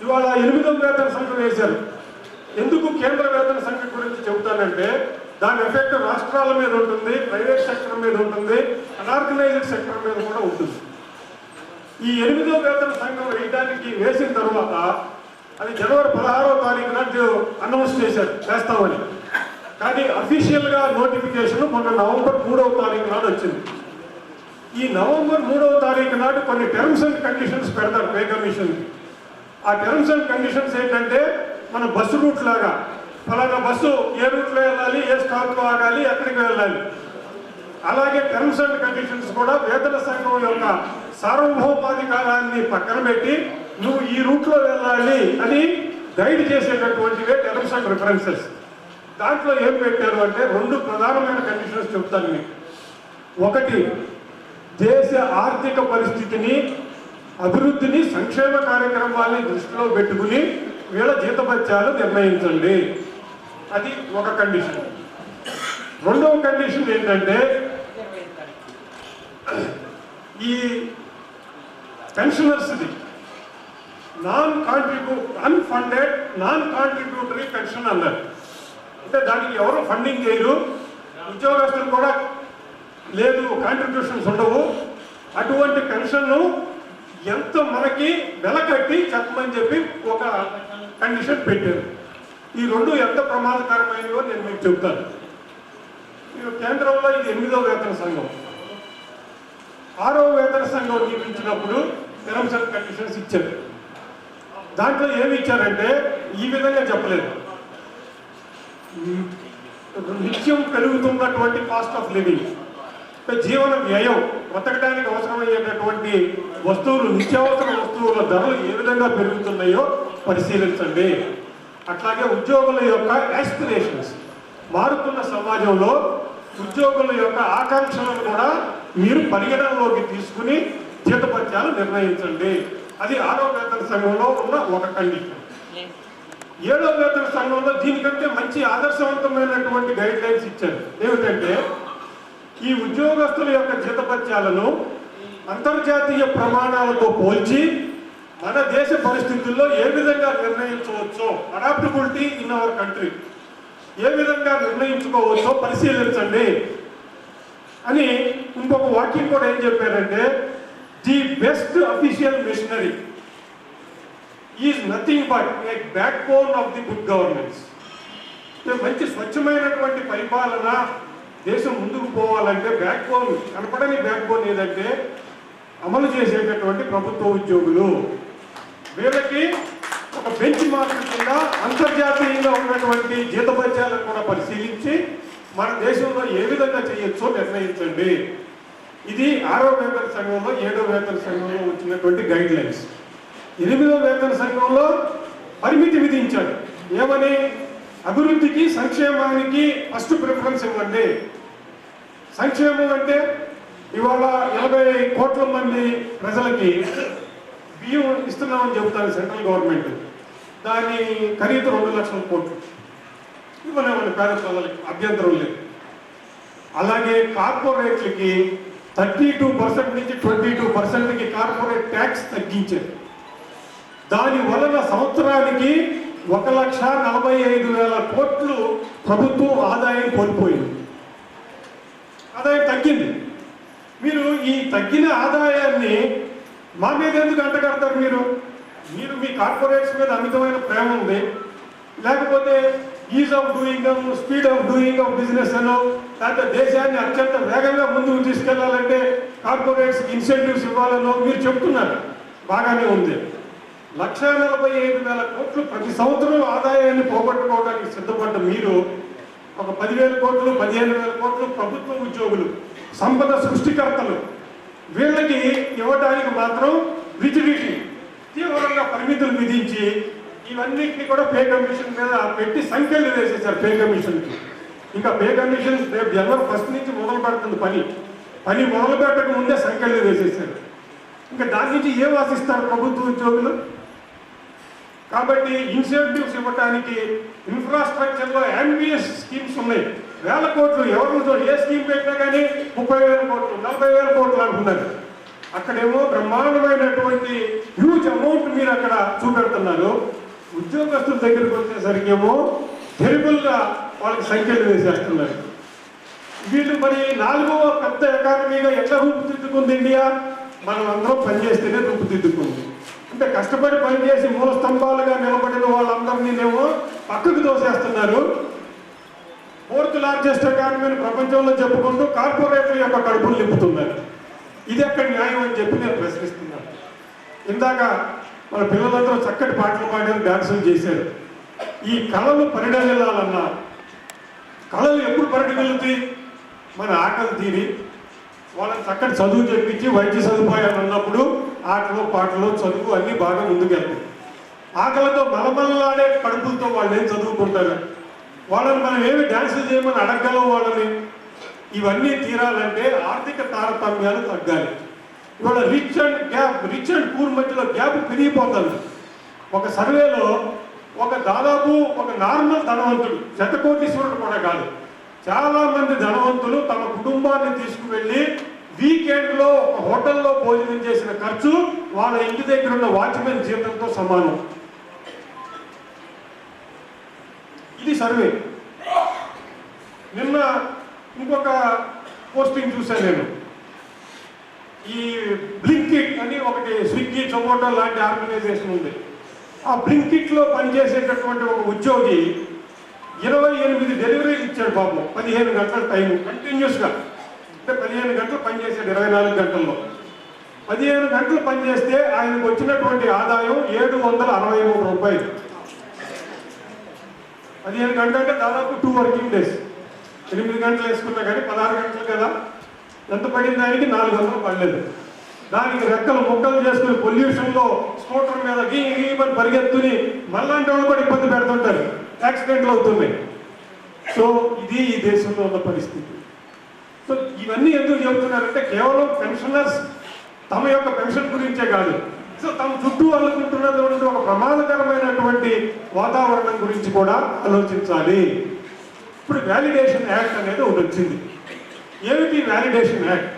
ఇవాళ 8వ వేతన సంఘం వేశారు. ఎందుకు కేంద్ర వేతన సంఘం గురించి చెబుతానంటే దాని ఎఫెక్ట్ రాష్ట్రాల మీద ఉంటుంది, ప్రైవేట్ సెక్టర్ మీద ఉంటుంది, అనార్గనైజ్డ్ సెక్టర్ మీద కూడా ఉంటుంది. ఈ 8వ వేతన సంఘం వేసిన తర్వాత అది జనవరి 16వ తారీఖు నాడు అనౌన్స్ చేశారు చేస్తామని. కానీ అఫీషియల్గా నోటిఫికేషన్ మొన్న నవంబర్ 3వ తారీఖు నాడు వచ్చింది. ఈ నవంబర్ 3వ తారీఖు నాడు కొన్ని టర్మ్స్ అండ్ కండిషన్స్ పెడతారు పే కమిషన్కి. ఆ టర్మ్స్ అండ్ కండిషన్స్ ఏంటంటే మన బస్సు రూట్ లాగా ఫలానా బస్సు ఏ రూట్లో వెళ్ళాలి, ఏ స్టాప్లో ఆగాలి, ఎక్కడికి వెళ్ళాలి. అలాగే టర్మ్స్ అండ్ కండిషన్స్ కూడా వేతన సంఘం యొక్క సార్వభౌమాధికారాన్ని పక్కన పెట్టి నువ్వు ఈ రూట్లో వెళ్ళాలి అని గైడ్ చేసేటటువంటివే టర్మ్స్ అండ్ రిఫరెన్సెస్. దాంట్లో ఏం పెట్టారు అంటే 2 ప్రధానమైన కండిషన్స్ చెప్తాను మీకు. ఒకటి, దేశ ఆర్థిక పరిస్థితిని, అభివృద్ధిని, సంక్షేమ కార్యక్రమాలని దృష్టిలో పెట్టుకుని వీళ్ళ జీతభత్యాలు నిర్ణయించండి. అది ఒక కండిషన్. రెండవ కండిషన్ ఏంటంటే ఈ పెన్షనర్స్ది అన్ఫండెడ్ నాన్ కాంట్రిబ్యూటరీ పెన్షన్ అన్నారు. అంటే దానికి ఎవరు ఫండింగ్ చేయరు, ఉద్యోగస్తులు కూడా లేదు, కాంట్రిబ్యూషన్స్ ఉండవు. అటువంటి పెన్షన్ను ఎంత మనకి వెల కట్టి చెప్పమని చెప్పి ఒక కండిషన్ పెట్టారు. ఈ రెండు ఎంత ప్రమాదకరమైనవో నేను మీకు చెప్తాను. కేంద్రంలో ఇది 8వ వేతన సంఘం. 6వ వేతన సంఘం నియమించినప్పుడు టర్మ్స్ అండ్ కండిషన్స్ ఇచ్చారు. దాంట్లో ఏమి ఇచ్చారంటే ఈ విధంగా చెప్పలేదు. నిత్యం పెరుగుతున్నటువంటి కాస్ట్ ఆఫ్ లివింగ్, జీవన వ్యయం, బ్రతకడానికి అవసరమయ్యేటటువంటి వస్తువులు, నిత్యావసర వస్తువుల ధరలు ఏ విధంగా పెరుగుతున్నాయో పరిశీలించండి. అట్లాగే ఉద్యోగుల యొక్క యాస్పిరేషన్స్, మారుతున్న సమాజంలో ఉద్యోగుల యొక్క ఆకాంక్షలను కూడా మీరు పరిగణనలోకి తీసుకుని జీతభత్యాలు నిర్ణయించండి. అది 6వ వేతన సంఘంలో ఉన్న ఒక కండిషన్. 7వ వేతన సంఘంలో దీనికంటే మంచి ఆదర్శవంతమైనటువంటి గైడ్ లైన్స్ ఇచ్చారు. ఏమిటంటే ఈ ఉద్యోగస్తుల యొక్క జీతభత్యాలను అంతర్జాతీయ ప్రమాణాలతో పోల్చి మన దేశ పరిస్థితుల్లో ఏ విధంగా నిర్ణయించవచ్చో, అడాప్టబిలిటీ ఇన్ అవర్ కంట్రీ ఏ విధంగా నిర్ణయించుకోవచ్చో పరిశీలించండి అని ఇంకొక వాక్యం కూడా ఏం చెప్పారంటే, the best official machinery is nothing but a backbone of the good governance. మంచి స్వచ్ఛమైనటువంటి పరిపాలన, దేశం ముందుకు పోవాలంటే బ్యాక్ బోన్, కనపడని బ్యాక్ బోన్ ఏదంటే అమలు చేసేటటువంటి ప్రభుత్వ ఉద్యోగులు. వీళ్ళకి ఒక బెంచ్ మార్క్ కింద అంతర్జాతీయంగా ఉన్నటువంటి జీతభత్యాలను కూడా పరిశీలించి మన దేశంలో ఏ విధంగా చేయొచ్చో నిర్ణయించండి. ఇది 6వ వేతన సంఘంలో 7వ వేతన సంఘంలో వచ్చినటువంటి గైడ్ లైన్స్. 8వ వేతన సంఘంలో పరిమితి విధించారు. ఏమని? అభివృద్ధికి, సంక్షేమానికి ఫస్ట్ ప్రిఫరెన్స్ ఇవ్వండి. సంక్షేమం అంటే ఇవాళ 80 కోట్ల మంది ప్రజలకి బియ్యం ఇస్తున్నామని చెబుతారు సెంట్రల్ గవర్నమెంట్. దాని ఖరీదు 2 లక్షల కోట్లు. ఇవ్వలేమని పేద ప్రజలకి అభ్యంతరం లేదు. అలాగే కార్పొరేట్లకి 32% నుంచి 22%కి కార్పొరేట్ ట్యాక్స్ తగ్గించారు. దాని వలన సంవత్సరానికి 1,45,000 కోట్లు ప్రభుత్వం ఆదాయం కోల్పోయింది. ఆదాయం తగ్గింది. మీరు ఈ తగ్గిన ఆదాయాన్ని మా మీద ఎందుకు అంటగడతారు? మీరు మీ కార్పొరేట్స్ మీద అమితమైన ప్రేమ ఉంది, లేకపోతే is of doing, speed of doing of business అనో, లేకపోతే దేశాన్ని అత్యంత వేగంగా ముందుకు తీసుకెళ్లాలంటే కార్పొరేట్స్కి ఇన్సెంటివ్స్ ఇవ్వాలనో మీరు చెప్తున్నారు. బాగానే ఉంది. 1,45,000 కోట్లు ప్రతి సంవత్సరం ఆదాయాన్ని పోగొట్టుకోవడానికి సిద్ధపడ్డ మీరు ఒక 10,000 కోట్లు, 15,000 కోట్లు ప్రభుత్వ ఉద్యోగులు, సంపద సృష్టికర్తలు, వీళ్ళకి ఇవ్వడానికి మాత్రం రిజిడిటీ, తీవ్రంగా పరిమితులు విధించి ఇవన్నిటిని కూడా పే కమిషన్ మీద పెట్టి సంఖ్యలు వేసేసారు పే కమిషన్కి. ఇంకా పే కమిషన్ రేపు జనవరి 1 నుంచి మొదలు పెడుతుంది. పని మొదలు పెట్టక ముందే సంఖ్యలు వేసేసారు. ఇంకా దాని నుంచి ఏం ఆశిస్తారు ప్రభుత్వ ఉద్యోగులు? కాబట్టి ఇన్సెంటివ్స్ ఇవ్వడానికి ఇన్ఫ్రాస్ట్రక్చర్లో యాంబియస్ స్కీమ్స్ ఉన్నాయి. 1,000 కోట్లు ఎవరితో ఏ స్కీమ్ పెట్టినా కానీ 30,000 కోట్లు, 40,000 కోట్లు అంటున్నారు. అక్కడేమో బ్రహ్మాండమైనటువంటి హ్యూజ్ అమౌంట్ మీరు అక్కడ చూపెడుతున్నారు. ఉద్యోగస్తుల దగ్గరికి వచ్చేసరికి ఏమో టెరిబుల్గా వాళ్ళకి సంఖ్యలు వేసేస్తున్నారు. వీళ్ళు మరి 4వ పెద్ద ఎకానమీగా ఎట్లా రూపుదిద్దుకుంది ఇండియా? మనం అందరం పనిచేస్తేనే రూపుదిద్దుకుంది. అంటే కష్టపడి పనిచేసి మూల స్తంభాలుగా నిలబడిన వాళ్ళందరినీనేమో పక్కకు తోసేస్తున్నారు. 4th లార్జెస్ట్ ఎకానమీని ప్రపంచంలో చెప్పుకుంటూ కార్పొరేట్ల యొక్క కడుపులు నింపుతున్నారు. ఇది ఎక్కడ న్యాయం అని చెప్పి నేను ప్రశ్నిస్తున్నాను. ఇందాక మన పిల్లలందరూ చక్కటి పాటలు పాడారు, డాన్సులు చేశారు. ఈ కళలు పరిడవిల్లాలన్నా కళలు ఎప్పుడు పరిడవిల్లుతాయి? మన ఆకలి తీరి వాళ్ళని చక్కటి చదువు చెప్పించి వైద్య సదుపాయాలు ఉన్నప్పుడు ఆటలు, పాటలు, చదువు అన్నీ బాగా ముందుకెళ్తాయి. ఆకలితో మలమల్లాడే కడుపులతో వాళ్ళు ఏం చదువుకుంటారు? వాళ్ళని మనం ఏమి డ్యాన్సులు చేయమని అడగలం వాళ్ళని? ఇవన్నీ తీరాలంటే ఆర్థిక తారతమ్యాలు తగ్గాలి. ఇవాళ రిచ్ అండ్ పూర్ మధ్యలో గ్యాప్ పెరిగిపోతుంది. ఒక సర్వేలో దాదాపు ఒక నార్మల్ ధనవంతుడు, శతకోటీశ్వరుడు కూడా కాదు, చాలా మంది ధనవంతులు తమ కుటుంబాన్ని తీసుకువెళ్ళి వీకెండ్లో ఒక హోటల్లో భోజనం చేసిన ఖర్చు వాళ్ళ ఇంటి దగ్గర ఉన్న వాచ్మెన్ జీతంతో సమానం. ఇది సర్వే. నిన్న ఇంకొక పోస్టింగ్ చూశాను నేను. ఈ బ్లింకిట్ అని ఒకటి, స్విగ్గీ, జొమాటో లాంటి ఆర్గనైజేషన్ ఉంది. ఆ బ్లింకిట్లో పనిచేసేటటువంటి ఒక ఉద్యోగి 28 డెలివరీలు ఇచ్చాడు పాపం. 15 గంటల టైం కంటిన్యూస్గా, అంటే 15 గంటలు పనిచేసాడు 24 గంటల్లో. 15 గంటలు పనిచేస్తే ఆయనకు వచ్చినటువంటి ఆదాయం 763 రూపాయలు. 15 గంటలు అంటే దాదాపు 2 వర్కింగ్ డేస్. 8 గంటలు వేసుకున్నా కానీ 16 గంటలు కదా, ఎంత పడింది ఆయనకి? 400 పడలేదు. దానికి రెక్కలు ముక్కలు చేసుకుని పొల్యూషన్లో స్కూటర్ మీద గీమని పరిగెత్తుని మళ్ళాంటి వాళ్ళు కూడా ఇబ్బంది పెడుతుంటారు, యాక్సిడెంట్లు అవుతున్నాయి. సో ఇది ఈ దేశంలో ఉన్న పరిస్థితి. సో ఇవన్నీ ఎందుకు చెబుతున్నారంటే కేవలం పెన్షనర్స్ తమ యొక్క పెన్షన్ గురించే కాదు, సో తమ చుట్టూ అల్లుకుంటున్నటువంటి ఒక ప్రమాదకరమైనటువంటి వాతావరణం గురించి కూడా ఆలోచించాలి. ఇప్పుడు వ్యాలిడేషన్ యాక్ట్ అనేది ఒకటి వచ్చింది. ఏమిటి వ్యాలిడేషన్ యాక్ట్?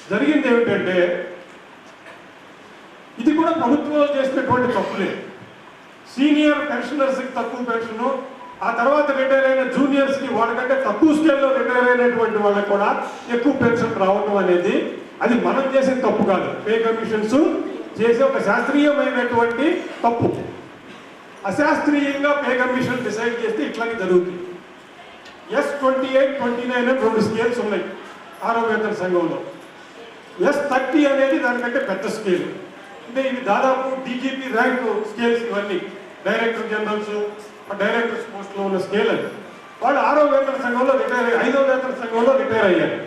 జరిగింది ఏమిటంటే, ఇది కూడా ప్రభుత్వంలో చేసినటువంటి తప్పులే. సీనియర్ పెన్షనర్స్కి తక్కువ పెన్షను, ఆ తర్వాత రిటైర్ అయిన జూనియర్స్కి వాళ్ళకంటే తక్కువ స్కేల్లో రిటైర్ అయినటువంటి వాళ్ళకి కూడా ఎక్కువ పెన్షన్ రావడం అనేది అది మనం చేసిన తప్పు కాదు, పే కమిషన్స్ చేసే ఒక శాస్త్రీయమైనటువంటి తప్పు. అశాస్త్రీయంగా పే కమిషన్ డిసైడ్ చేస్తే ఇట్లాగే జరుగుతుంది. S28, 29 అని 2 స్కేల్స్ ఉన్నాయి ఆరో వేతన సంఘంలో. S30 అనేది దానికంటే పెద్ద స్కేల్. అంటే ఇవి దాదాపు డీజీపీ ర్యాంక్ స్కేల్స్. ఇవన్నీ డైరెక్టర్ జనరల్స్, డైరెక్టర్స్ పోస్ట్లో ఉన్న స్కేల్ అది. వాళ్ళు 6వ వేతన సంఘంలో రిటైర్ అయ్యి 5వ వేతన సంఘంలో రిటైర్ అయ్యారు.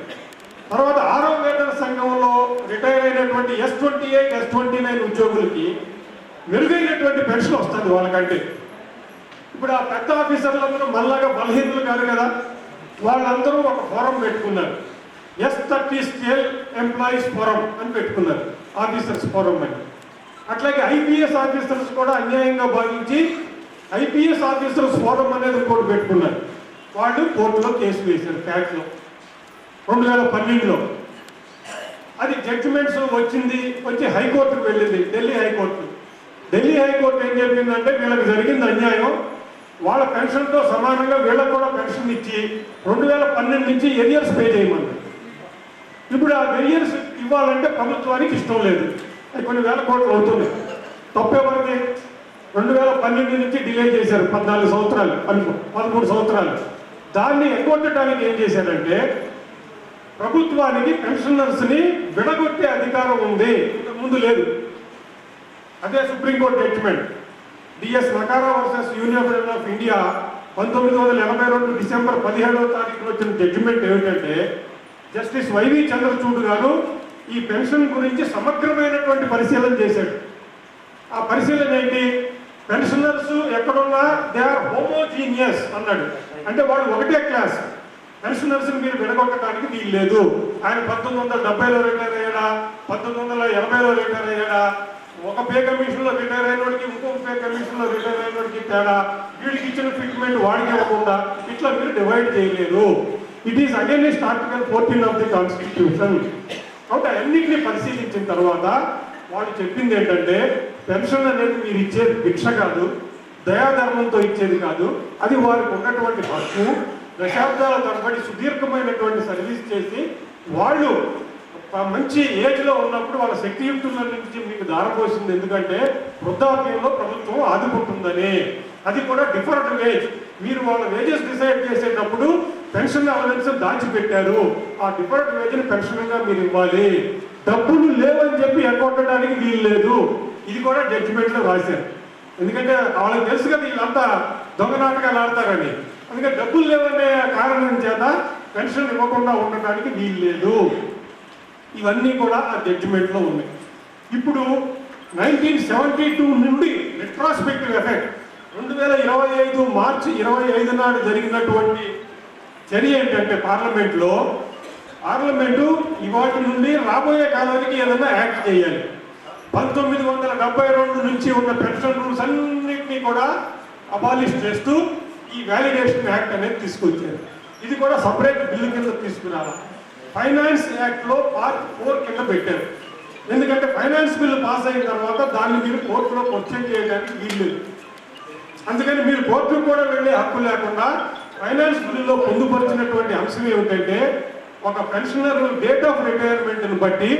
తర్వాత 6వ వేతన సంఘంలో రిటైర్ అయినటువంటి S28, S29 ఉద్యోగులకి మెరుగైనటువంటి పెన్షన్ వస్తుంది వాళ్ళకంటే. ఇప్పుడు ఆ పెద్ద ఆఫీసర్లందరూ మళ్ళాగా బలహీనులు కాదు కదా, వాళ్ళందరూ ఒక ఫోరం పెట్టుకున్నారు. S30 స్కేల్ ఎంప్లాయీస్ ఫోరం అని పెట్టుకున్నారు, ఆఫీసర్స్ ఫోరం అని. అట్లాగే ఐపీఎస్ ఆఫీసర్స్ కూడా అన్యాయంగా భావించి ఐపీఎస్ ఆఫీసర్స్ ఫోరం అనేది ఇంకోటి పెట్టుకున్నారు. వాళ్ళు కోర్టులో కేసు వేశారు, ఫ్యాక్ట్లో 2012లో. అది జడ్జిమెంట్స్ వచ్చి హైకోర్టుకు వెళ్ళింది, ఢిల్లీ హైకోర్టు. ఢిల్లీ హైకోర్టు ఏం చెప్పిందంటే, వీళ్ళకి జరిగింది అన్యాయం, వాళ్ళ పెన్షన్తో సమానంగా వీళ్ళకు కూడా పెన్షన్ ఇచ్చి 2012 నుంచి ఎరియర్స్ పే చేయమన్నారు. ఇప్పుడు ఆ ఎరియర్స్ ఇవ్వాలంటే ప్రభుత్వానికి ఇష్టం లేదు, అది కొన్ని వేల కోట్లు అవుతుంది. తప్పేమన్నది? 2012 నుంచి డిలే చేశారు 14 సంవత్సరాలు, 13 సంవత్సరాలు. దాన్ని ఎగ్గొట్టడానికి ఏం చేశారంటే, ప్రభుత్వానికి పెన్షనర్స్ని విడగొట్టే అధికారం ఉంది, ముందు లేదు. అదే supreme court judgement D S Nakara versus Union of India 1982 December 17వ తారీఖున వచ్చిన జడ్జిమెంట్ ఏమిటంటే, జస్టిస్ వైవి చంద్రచూడ్ గారు ఈ పెన్షన్ గురించి సమగ్రమైనటువంటి పరిశీలన చేశాడు. ఆ పరిశీలన ఏంటి? పెన్షనర్స్ ఎక్కడున్నా దే ఆర్ హోమోజీనియస్ అన్నాడు. అంటే వాడు ఒకటే క్లాస్, పెన్షనర్స్ని మీరు విడగొట్టడానికి వీలు లేదు. ఆయన 1970లో రిటైర్ అయ్యాడా, 1980లో రిటైర్ అయ్యాడా, ఒక పే కమిషన్లో రిటైర్ అయిన వాడికి ఇంకొక పే కమిషన్లో రిటైర్ అయిన వాడికి తేడా, వీడికి ఇచ్చిన ట్రీట్మెంట్ వాడికి ఇవ్వకుండా ఇట్లా మీరు డివైడ్ చేయలేరు. It is against article 14 of the constitution. కాబట్టి అన్నింటినీ పరిశీలించిన తర్వాత వాళ్ళు చెప్పింది ఏంటంటే, పెన్షన్ అనేది మీరు ఇచ్చేది భిక్ష కాదు, దయాధర్మంతో ఇచ్చేది కాదు, అది వారికి ఉన్నటువంటి హక్కు. దశాబ్దాల తరబడి సుదీర్ఘమైనటువంటి సర్వీస్ చేసి వాళ్ళు మంచి ఏజ్లో ఉన్నప్పుడు వాళ్ళ శక్తియుక్తుల నుంచి మీకు దారపోసింది. ఎందుకంటే వృద్ధాప్యంలో ప్రభుత్వం ఆదుకుంటుందని. అది కూడా డిఫర్డ్ వేజ్. మీరు వాళ్ళ వేజెస్ డిసైడ్ చేసేటప్పుడు పెన్షన్ అలవెన్స్ దాచిపెట్టారు, ఆ డిఫర్డ్ వేజ్ని పెన్షన్గా మీరు ఇవ్వాలి. డబ్బులు లేవని చెప్పి ఎగ్గొట్టడానికి వీలు లేదు. ఇది కూడా జడ్జిమెంట్లో రాశారు. ఎందుకంటే వాళ్ళకి తెలుసు కదా వీళ్ళంతా దొంగ నాటకాలు ఆడతారని. అందుకే డబ్బులు లేవనే కారణం చేత పెన్షన్ ఇవ్వకుండా ఉండటానికి వీలు లేదు. ఇవన్నీ కూడా ఆ జడ్జిమెంట్లో ఉన్నాయి. ఇప్పుడు 1972 నుండి రెట్రాస్పెక్టివ్ ఎఫెక్ట్ 2025 మార్చి 25 నాడు జరిగినటువంటి చర్య ఏంటంటే, పార్లమెంటు ఇవాటి నుండి రాబోయే కాలానికి ఏదైనా యాక్ట్ చేయాలి. 1972 నుంచి ఉన్న పెన్షన్ రూల్స్ అన్నింటినీ కూడా అబాలిష్ చేస్తూ ఈ వ్యాలిడేషన్ యాక్ట్ అనేది తీసుకొచ్చారు. ఇది కూడా సపరేట్ బిల్లు కింద తీసుకురావాలి. ఫైనాన్స్ యాక్ట్లో పార్ట్ 4 కింద పెట్టారు. ఎందుకంటే ఫైనాన్స్ బిల్లు పాస్ అయిన తర్వాత దాన్ని మీరు కోర్టులో క్వశ్చన్ చేయడానికి వీలు. అందుకని మీరు కోర్టుకు కూడా వెళ్ళే హక్కు లేకుండా ఫైనాన్స్ బిల్లులో పొందుపరిచినటువంటి అంశం ఏమిటంటే ఒక పెన్షనర్ డేట్ ఆఫ్ రిటైర్మెంట్ని బట్టి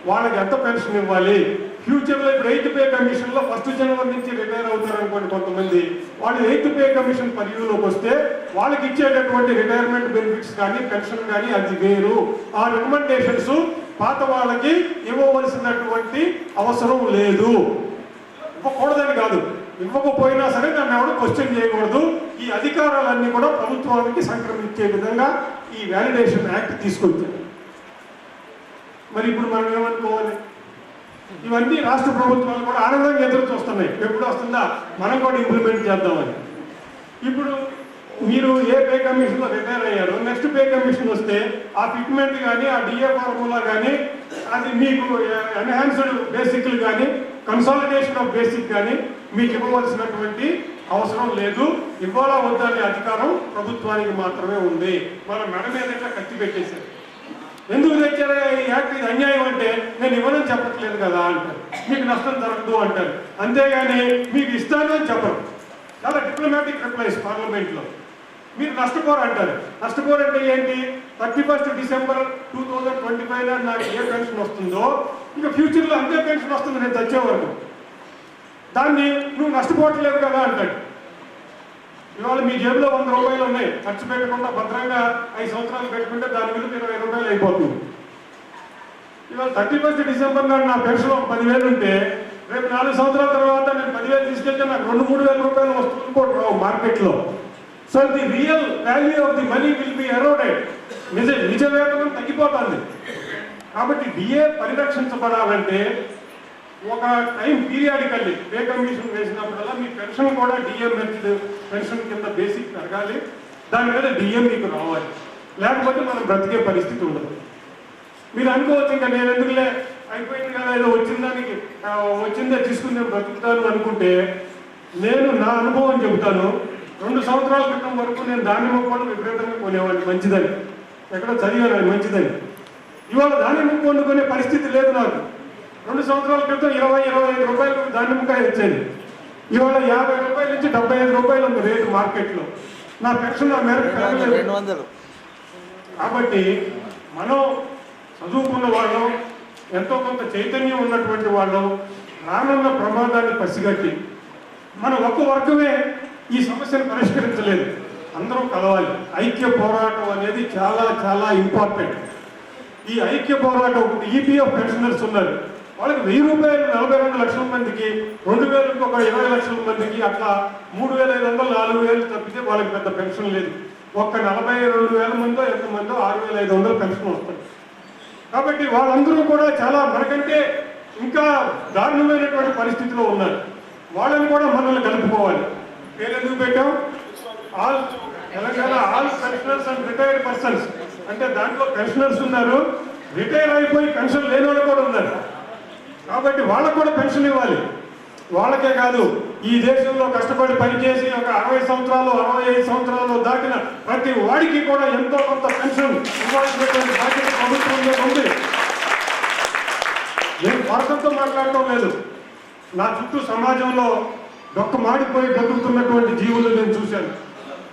వాళ్ళకి ఎంత పెన్షన్ ఇవ్వాలి. ఫ్యూచర్లో ఇప్పుడు 8th పే కమిషన్లో 1 జనవరి నుంచి రిటైర్ అవుతారు అనుకోండి కొంతమంది. వాళ్ళు 8th పే కమిషన్ పరిధిలోకి వస్తే వాళ్ళకి ఇచ్చేటటువంటి రిటైర్మెంట్ బెనిఫిట్స్ కానీ పెన్షన్ కానీ అది వేరు. ఆ రికమెండేషన్స్ పాత వాళ్ళకి ఇవ్వవలసినటువంటి అవసరం లేదు. ఇవ్వకూడదని కాదు, ఇవ్వకపోయినా సరే దాన్ని ఎవరు క్వశ్చన్ చేయకూడదు. ఈ అధికారాలన్నీ కూడా ప్రభుత్వానికి సంక్రమించే విధంగా ఈ వ్యాలిడేషన్ యాక్ట్ తీసుకొచ్చారు. మరి ఇప్పుడు మనం ఏమనుకోవాలి? ఇవన్నీ రాష్ట్ర ప్రభుత్వాలు కూడా ఆనందంగా ఎదురు చూస్తున్నాయి, ఎప్పుడు వస్తుందా మనం కూడా ఇంప్లిమెంట్ చేద్దామని. ఇప్పుడు మీరు ఏ పే కమిషన్లో రిటైర్ అయ్యారు, నెక్స్ట్ పే కమిషన్ వస్తే ఆ ఫిట్మెంట్ కానీ ఆ డిఏ ఫార్ములా కానీ అది మీకు ఎన్హాన్స్డ్ బేసిక్లు కానీ కన్సాలిడేషన్ ఆఫ్ బేసిక్ కానీ మీకు ఇవ్వవలసినటువంటి అవసరం లేదు. ఇవ్వాలా వద్దనే అధికారం ప్రభుత్వానికి మాత్రమే ఉంది. మన మెడ మీద ఇట్లా కత్తి పెట్టేశారు. ఎందుకు తెచ్చారా ఈ యాక్ట్? ఇది అన్యాయం అంటే నేను ఇవ్వనని చెప్పట్లేదు కదా అంటారు, మీకు నష్టం జరగదు అంటారు. అంతేగాని మీకు ఇస్తాను అని చెప్పరు. చాలా డిప్లొమాటిక్ రిప్లైస్ పార్లమెంట్లో. మీరు నష్టపోరు అంటారు. నష్టపోరంటే ఏంటి? 31 డిసెంబర్ 2025 నాకు ఏ పెన్షన్ వస్తుందో ఇక ఫ్యూచర్లో అంతే పెన్షన్ వస్తుంది నేను తెచ్చే వరకు. దాన్ని నువ్వు నష్టపోవట్లేదు కదా అంటాడు. ఇవాళ మీ జేబులో 100 రూపాయలు ఉన్నాయి, ఖర్చు పెట్టకుండా భద్రంగా 5 సంవత్సరాలు పెట్టుకుంటే దాని విలువ 20 రూపాయలు అయిపోతుంది. ఇవాళ 31 డిసెంబర్ నాడు నా పెన్షన్ 10,000 ఉంటే రేపు 4 సంవత్సరాల తర్వాత నేను 10,000 తీసుకెళ్తే నాకు 2-3 వేల రూపాయలు వస్తుంది కూడా మార్కెట్లో. So the real value of the money will be eroded. నిజ వేతనం తగ్గిపోతుంది. కాబట్టి డిఏ పరిరక్షించబడాలంటే ఒక టైం పీరియాడికల్లీ పే కమిషన్ వేసినప్పుడల్లా మీ పెన్షన్ కూడా డిఏ పెన్షన్ కింద బేసిక్ పెరగాలి. దాని మీద డిఏ మీకు రావాలి, లేకపోతే మనం బ్రతికే పరిస్థితి ఉండదు. మీరు అనుకోవచ్చు ఇంకా నేను ఎందుకులే అయిపోయింది కదా ఏదో వచ్చిందే తీసుకుని నేను బ్రతుకుతాను అనుకుంటే, నేను నా అనుభవం చెబుతాను. 2 సంవత్సరాల క్రితం వరకు నేను దానిమ్మ పండు విపరీతంగా కొనేవాడిని, మంచిదని ఎక్కడో చదివాను మంచిదని. ఇవాళ దానిమ్మ పండు కొనే పరిస్థితి లేదు నాకు. 2 సంవత్సరాల క్రితం 20-25 రూపాయలు దానిమ్మకాయ వచ్చేది. ఇవాళ 50 రూపాయల నుంచి 75 రూపాయలు ఉంది రేటు మార్కెట్లో. నా పెన్షన్ ఆ మేరకు పెరగలేదు. కాబట్టి మనం చదువుకున్న వాళ్ళం, ఎంతో కొంత చైతన్యం ఉన్నటువంటి వాళ్ళం రానున్న ప్రమాదాన్ని పసిగట్టి మన ఒక్క వర్గమే ఈ సమస్యను పరిష్కరించలేదు. అందరూ కలవాలి. ఐక్య పోరాటం అనేది చాలా చాలా ఇంపార్టెంట్. ఈ ఐక్య పోరాటం ఈపీఎఫ్ పెన్షనర్స్ ఉన్నారు, వాళ్ళకి 1000 రూపాయలు 42 లక్షల మందికి, 2000 ఒక 20 లక్షల మందికి, అట్లా 3,500 4,000 తప్పితే వాళ్ళకి పెద్ద పెన్షన్ లేదు. ఒక్క 42,000 మందో ఎంతమందో 6,500 పెన్షన్ వస్తుంది. కాబట్టి వాళ్ళందరూ కూడా చాలా మనకంటే ఇంకా దారుణమైనటువంటి పరిస్థితిలో ఉన్నారు. వాళ్ళని కూడా మనల్ని కలుపుకోవాలి. పేరు ఎందుకు పెట్టాం? All Telangana all pensioners and retired persons. అంటే దాంట్లో పెన్షనర్స్ ఉన్నారు, రిటైర్ అయిపోయి పెన్షన్ లేని వాళ్ళు కూడా ఉన్నారు. కాబట్టి వాళ్ళకు కూడా పెన్షన్ ఇవ్వాలి. వాళ్ళకే కాదు, ఈ దేశంలో కష్టపడి పనిచేసి ఒక 60 సంవత్సరాలు 65 సంవత్సరాలు దాటిన ప్రతి వాడికి కూడా ఎంతో కొంత పెన్షన్ ఇవ్వాల్సినటువంటి బాధ్యత ప్రభుత్వం మీద ఉంది. నేను స్వార్థంతో మాట్లాడటం లేదు. నా చుట్టూ సమాజంలో డొక్క మాడిపోయి బతుకుతున్నటువంటి జీవులు నేను చూశాను.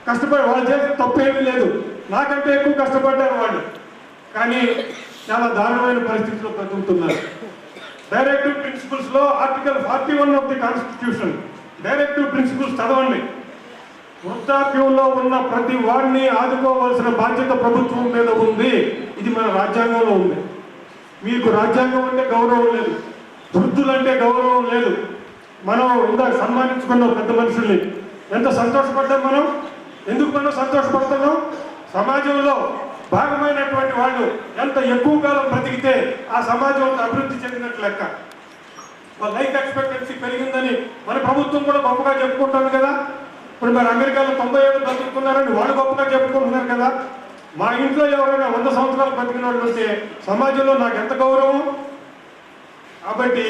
కష్టపడి వాళ్ళు చేసే తప్పేమీ లేదు, నాకంటే ఎక్కువ కష్టపడ్డారు వాళ్ళు. కానీ చాలా దారుణమైన పరిస్థితుల్లో బతుకుతున్నారు. డైరెక్టివ్ ప్రిన్సిపల్స్లో article 41 of the constitution directive principles చదవండి. వృద్ధాప్యంలో ఉన్న ప్రతి వాడిని ఆదుకోవాల్సిన బాధ్యత ప్రభుత్వం మీద ఉంది. ఇది మన రాజ్యాంగంలో ఉంది. మీకు రాజ్యాంగం అంటే గౌరవం లేదు, వృద్ధులంటే గౌరవం లేదు. మనం ఇందాక సన్మానించుకున్న పెద్ద మనుషుల్ని ఎంత సంతోషపడ్డాం మనం. ఎందుకు మనం సంతోషపడుతున్నాం? సమాజంలో భాగమైనటువంటి వాళ్ళు ఎంత ఎక్కువ కాలం బ్రతికితే ఆ సమాజం అభివృద్ధి చెందినట్టు లెక్క. వాళ్ళ లైఫ్ ఎక్స్పెక్టెన్సీ పెరిగిందని మన ప్రభుత్వం కూడా గొప్పగా చెప్పుకుంటుంది కదా. ఇప్పుడు మరి అమెరికాలో 90 ఏళ్ళు బ్రతుకుతున్నారని వాళ్ళు గొప్పగా చెప్పుకుంటున్నారు కదా. మా ఇంట్లో ఎవరైనా 100 సంవత్సరాలు బ్రతికిన వాళ్ళు ఉంటే సమాజంలో నాకు ఎంత గౌరవం. కాబట్టి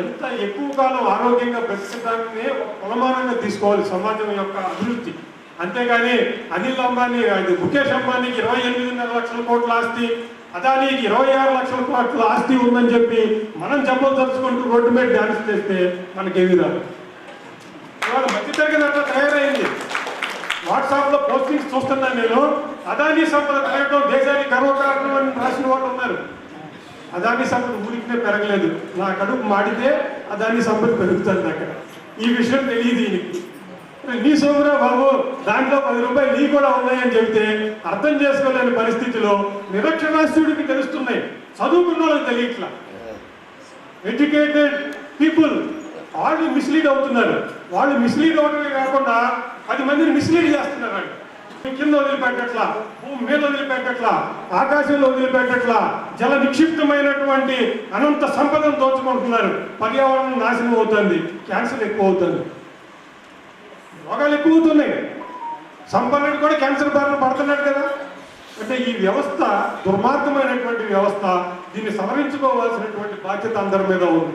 ఎంత ఎక్కువ కాలం ఆరోగ్యంగా బ్రతికడాన్ని కొలమానంగా తీసుకోవాలి సమాజం యొక్క అభివృద్ధి. అంతేగాని అనిల్ అంబానీ, ముఖేష్ అంబానీకి 28.5 లక్షల కోట్ల ఆస్తి, అదానికి 26 లక్షల కోట్ల ఆస్తి ఉందని చెప్పి మనం చెప్పలు తలుచుకుంటూ రోడ్డు మీద డ్యాన్స్ చేస్తే మనకేమి రాదు. ఇవాళ మధ్యతరగతి అట్లా తయారైంది. వాట్సాప్లో పోస్టింగ్స్ చూస్తున్నాను నేను. అదానీ సంపద పెరగడం దేశానికి గర్వకారణం అని రాసిన వాళ్ళు ఉన్నారు. అదానీ సంపద ఊరికినే పెరగలేదు, నా కడుపు మాడితే అదానీ సంపద పెరుగుతుంది. అక్కడ ఈ విషయం తెలియదు దీనికి. నీ సోమరా బాబు, దాంట్లో 10 రూపాయలు నీ కూడా ఉన్నాయని చెబితే అర్థం చేసుకోలేని పరిస్థితిలో నిరక్షరాస్యుడికి తెలుస్తున్నాయి, చదువుకున్న వాళ్ళకి తెలియట్లా. ఎడ్యుకేటెడ్ పీపుల్ వాళ్ళు మిస్లీడ్ అవుతున్నారు. వాళ్ళు మిస్లీడ్ అవడమే కాకుండా 10 మందిని మిస్లీడ్ చేస్తున్నారు. కింద వదిలిపెట్టట్లా, భూమి మీద వదిలిపెట్టట్లా, ఆకాశంలో వదిలిపెట్టట్లా, జల నిక్షిప్తమైనటువంటి అనంత సంపదను దోచుకుంటున్నారు. పర్యావరణం నాశనం అవుతుంది, క్యాన్సర్ ఎక్కువ అవుతుంది, రోగాలు ఎక్కువ అవుతున్నాయి. సంపన్నుడు కూడా క్యాన్సర్ బారిన పడుతున్నాడు కదా. అంటే ఈ వ్యవస్థ దుర్మార్గమైనటువంటి వ్యవస్థ. దీన్ని సవరించుకోవాల్సినటువంటి బాధ్యత అందరి మీద ఉంది.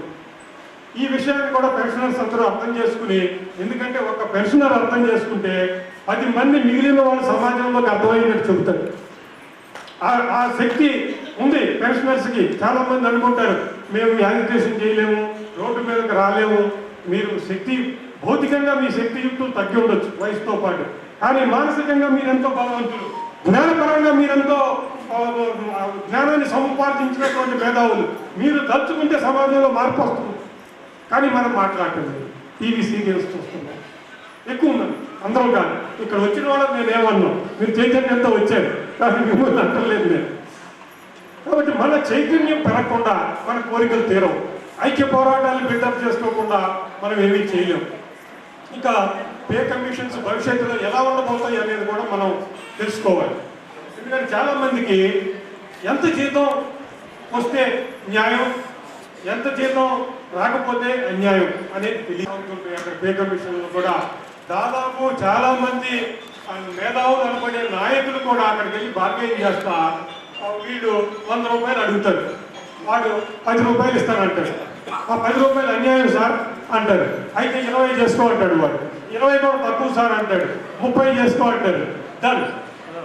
ఈ విషయాన్ని కూడా పెన్షనర్స్ అందరూ అర్థం చేసుకుని, ఎందుకంటే ఒక పెన్షనర్ అర్థం చేసుకుంటే 10 మంది మిగిలిన వాళ్ళు సమాజంలోకి అర్థమయ్యేటట్టు చెబుతారు. ఆ శక్తి ఉంది పెన్షనర్స్కి. చాలా మంది అనుకుంటారు మేము యాజిటేషన్ చేయలేము, రోడ్డు మీదకి రాలేము. మీరు శక్తి భౌతికంగా మీ శక్తియుక్తులు తగ్గి ఉండొచ్చు వయసుతో పాటు, కానీ మానసికంగా మీరెంతో బలవంతులు, జ్ఞానపరంగా మీరెంతో జ్ఞానాన్ని సముపార్జించినటువంటి మేధావులు. మీరు తలుచుకుంటే సమాజంలో మార్పు వస్తుంది. కానీ మనం మాట్లాడలేదు, టీవీ సీరియల్స్ చూస్తున్నాం, ఎక్కువ ఉన్నది అందరం. కాదు ఇక్కడ వచ్చిన వాళ్ళకి నేనేమన్నాం, మీరు చైతన్యంతో వచ్చారు, కానీ మిమ్మల్ని అంటలేదు నేను. కాబట్టి మన చైతన్యం పెరగకుండా మన కోరికలు తీరవు. ఐక్య పోరాటాలను బిల్డప్ చేసుకోకుండా మనం ఏమీ చేయలేము. ఇంకా పే కమిషన్స్ భవిష్యత్తులో ఎలా ఉండబోతాయి అనేది కూడా మనం తెలుసుకోవాలి. ఎందుకంటే చాలామందికి ఎంత జీతం వస్తే న్యాయం, ఎంత జీతం రాకపోతే అన్యాయం అనేది తెలియదు. అక్కడ పే కమిషన్లు కూడా దాదాపు చాలామంది మేధావులు అనబడే నాయకులు కూడా అక్కడికి వెళ్ళి బార్గెయిన్ చేస్తా వీళ్ళు 100 రూపాయలు అడుగుతారు, వాడు 10 రూపాయలు ఇస్తానంటాడు. ఆ 10 రూపాయలు అన్యాయం సార్ అంటారు. అయితే 20 చేసుకో అంటాడు వాడు. 20 కూడా తక్కువ సార్ అంటాడు. 30 చేసుకో అంటాడు. డన్.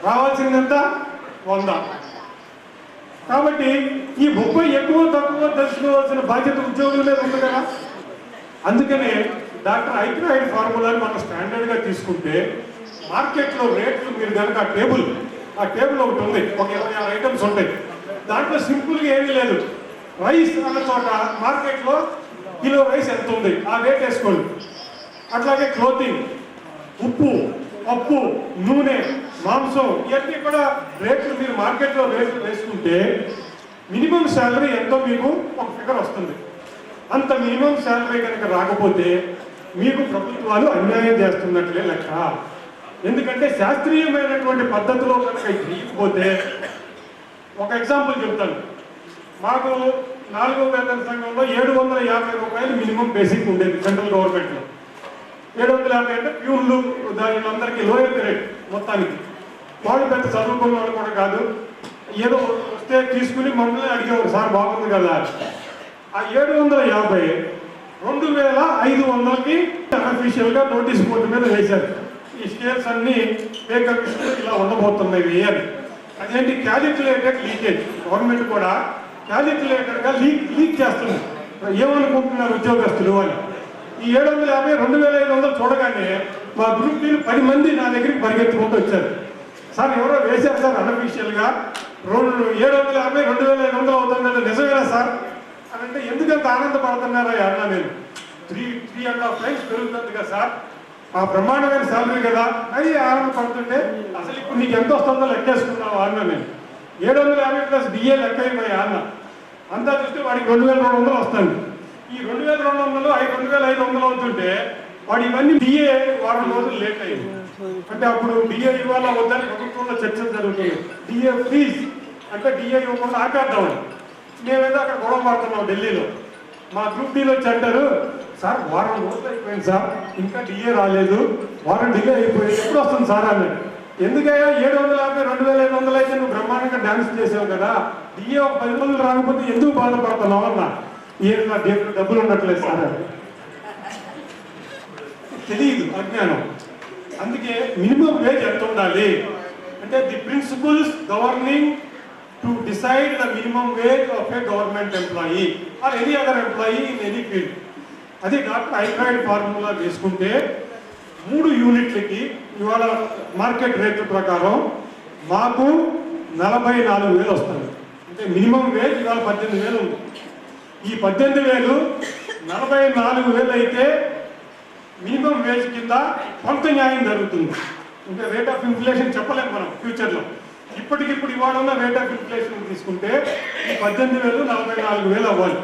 రావాల్సిందంతా 100. కాబట్టి ఈ 30 ఎక్కువ తక్కువ తెలుసుకోవాల్సిన బాధ్యత ఉద్యోగుల మీద ఉంది కదా. అందుకనే డాక్టర్ ఐక్రాయిడ్ ఫార్ములాని మనం స్టాండర్డ్గా తీసుకుంటే మార్కెట్లో రేట్లు మీరు కనుక ఆ టేబుల్ ఒకటి ఉంది, ఒక 26 ఐటమ్స్ ఉంటాయి. దాంట్లో సింపుల్గా ఏమీ లేదు. రైస్ అన్న చోట మార్కెట్లో కిలో రైస్ ఎంత ఉంది ఆ రేట్ వేసుకోండి. అట్లాగే క్లోతింగ్, ఉప్పు, పప్పు, నూనె, మాంసం, ఇవన్నీ కూడా రేట్లు మీరు మార్కెట్లో రేట్లు వేసుకుంటే మినిమం శాలరీ ఎంతో మీకు ఒక ఫిగర్ వస్తుంది. అంత మినిమం శాలరీ కనుక రాకపోతే మీకు ప్రభుత్వాలు అన్యాయం చేస్తున్నట్లే లెక్క. ఎందుకంటే శాస్త్రీయమైనటువంటి పద్ధతిలో కనుక చేయకపోతే, ఒక ఎగ్జాంపుల్ చెప్తాను. మాకు 4వ వేతన సంఘంలో 750 రూపాయలు మినిమం బేసిక్ ఉండేది సెంట్రల్ గవర్నమెంట్లో. 750 అంటే ప్యూన్లు దానిలందరికీ లోయర్ గ్రేడ్ మొత్తానికి. వాళ్ళు పెద్ద చదువుకున్న వాళ్ళు కూడా కాదు, ఏదో వస్తే తీసుకుని మమ్మల్ని అడిగేవారు, సార్ బాగుంది కదా. ఆ 750 2500కి అఫీషియల్గా నోటీస్ బోర్డు మీద వేశారు. ఈ స్కేల్స్ అన్ని పే కమిషన్ ఇలా ఉండబోతున్నాయి అని. అదేంటి క్యాలిక్యులేటెడ్ లీకేజ్. గవర్నమెంట్ కూడా క్యాలిక్యులేటెడ్గా లీక్ చేస్తుంది. ఏమనుకుంటున్నారు ఉద్యోగస్తులు అని. ఈ 750 2500 చూడగానే మా గ్రూప్ టీలు 10 మంది నా దగ్గరికి పరిగెత్తుకుంటూ వచ్చారు. సార్ ఎవరో వేశారు సార్ అన్అఫీషియల్గా 750 2500 అవుతుందంటే నిజమేనా సార్ అని అంటే, ఎందుకంత ఆనందపడుతున్నారా అన్నా నేను. 3.5 టైమ్స్ పెరుగుతుంది కదా సార్, ఆ బ్రహ్మాండమైన శాలరీ కదా అది ఆనందపడుతుంటే, అసలు ఇప్పుడు నీకు ఎంత వస్తుందో లెక్కేసుకున్నావు అన్నా నేను. 750 ప్లస్ డిఏ లెక్క అయిపోయా అన్న. అంతా చూస్తే వాడికి 2200 వస్తుంది. ఈ 2200 2500 అవుతుంటే వాడు ఇవన్నీ డిఏ వారం రోజులు లేట్ అయింది. అంటే అప్పుడు డిఏ ఇవ్వాలా వద్దని ప్రభుత్వంలో చర్చ జరుగుతుంది. డిఏ ప్లీజ్ అంటే డిఏ ఇవ్వకుండా ఆపేద్దామని మేమేదో అక్కడ గొడవ పడుతున్నాం ఢిల్లీలో. మా గ్రూప్ డీలో వచ్చి అంటారు, సార్ వారం రోజులు అయిపోయింది సార్, ఇంకా డిఏ రాలేదు, వారం డిలే అయిపోయింది, ఎప్పుడు వస్తుంది సార్ అన్నాడు. ఎందుకయ్యా 750 2500 అయితే నువ్వు బ్రహ్మాండంగా డ్యాన్స్ చేసావు కదా, డిఏ ఒక 10 రోజులు రాకపోతే ఎందుకు బాధపడుతున్నావు అన్నా. ఈయన నా దగ్గర డబ్బులు ఉండట్లేదు సార్ అని. తెలియదు, అజ్ఞానం. అందుకే మినిమం వేజ్ ఎంత ఉండాలి అంటే the principles governing to decide the minimum wage of a government employee or any other employee in any field. అది డాక్టర్ ఐక్రాయిడ్ ఫార్ములా వేసుకుంటే 3 యూనిట్లకి ఇవాళ మార్కెట్ రేట్ల ప్రకారం మాకు 44,000 వస్తుంది. అంటే మినిమం వేజ్ ఇవాళ 18,000 ఉంది. ఈ 18,000 44,000 అయితే మినిమం వేజ్ కింద కొంత న్యాయం జరుగుతుంది. ఇంకా రేట్ ఆఫ్ ఇన్ఫ్లేషన్ చెప్పలేము మనం ఫ్యూచర్లో. ఇప్పటికిప్పుడు ఇవాళ ఉన్న రేట్ ఆఫ్ ఇన్ఫ్లేషన్ తీసుకుంటే ఈ 18,000 44,000 అవ్వాలి.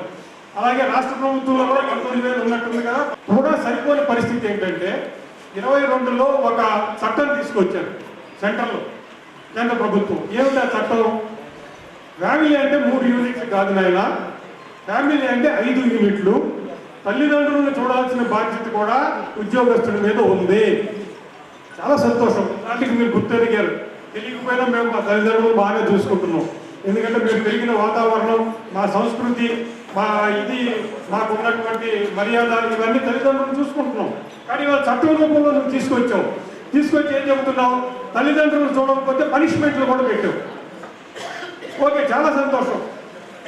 అలాగే రాష్ట్ర ప్రభుత్వంలో కూడా 19,000 ఉన్నట్టుంది కదా. కూడా సరిపోని పరిస్థితి ఏంటంటే 22లో ఒక చట్టం తీసుకొచ్చారు సెంట్రల్లో కేంద్ర ప్రభుత్వం. ఏమిటి ఆ చట్టం? ఫ్యామిలీ అంటే 3 యూనిట్లు కాదు నాయన, ఫ్యామిలీ అంటే 5 యూనిట్లు. తల్లిదండ్రులను చూడాల్సిన బాధ్యత కూడా ఉద్యోగస్తుల మీద ఉంది. చాలా సంతోషం. వాటికి మీరు గుర్తెరిగారు. తెలియకపోయినా మేము మా తల్లిదండ్రులు బాగా చూసుకుంటున్నాం. ఎందుకంటే మేము పెరిగిన వాతావరణం, మా సంస్కృతి, మా ఇది, మాకు ఉన్నటువంటి మర్యాద ఇవన్నీ తల్లిదండ్రులు చూసుకుంటున్నాం. కానీ ఇవాళ చట్టం రూపంలో నువ్వు తీసుకొచ్చి ఏం చెబుతున్నావు? తల్లిదండ్రులు చూడకపోతే పనిష్మెంట్లు కూడా పెట్టావు. ఓకే, చాలా సంతోషం.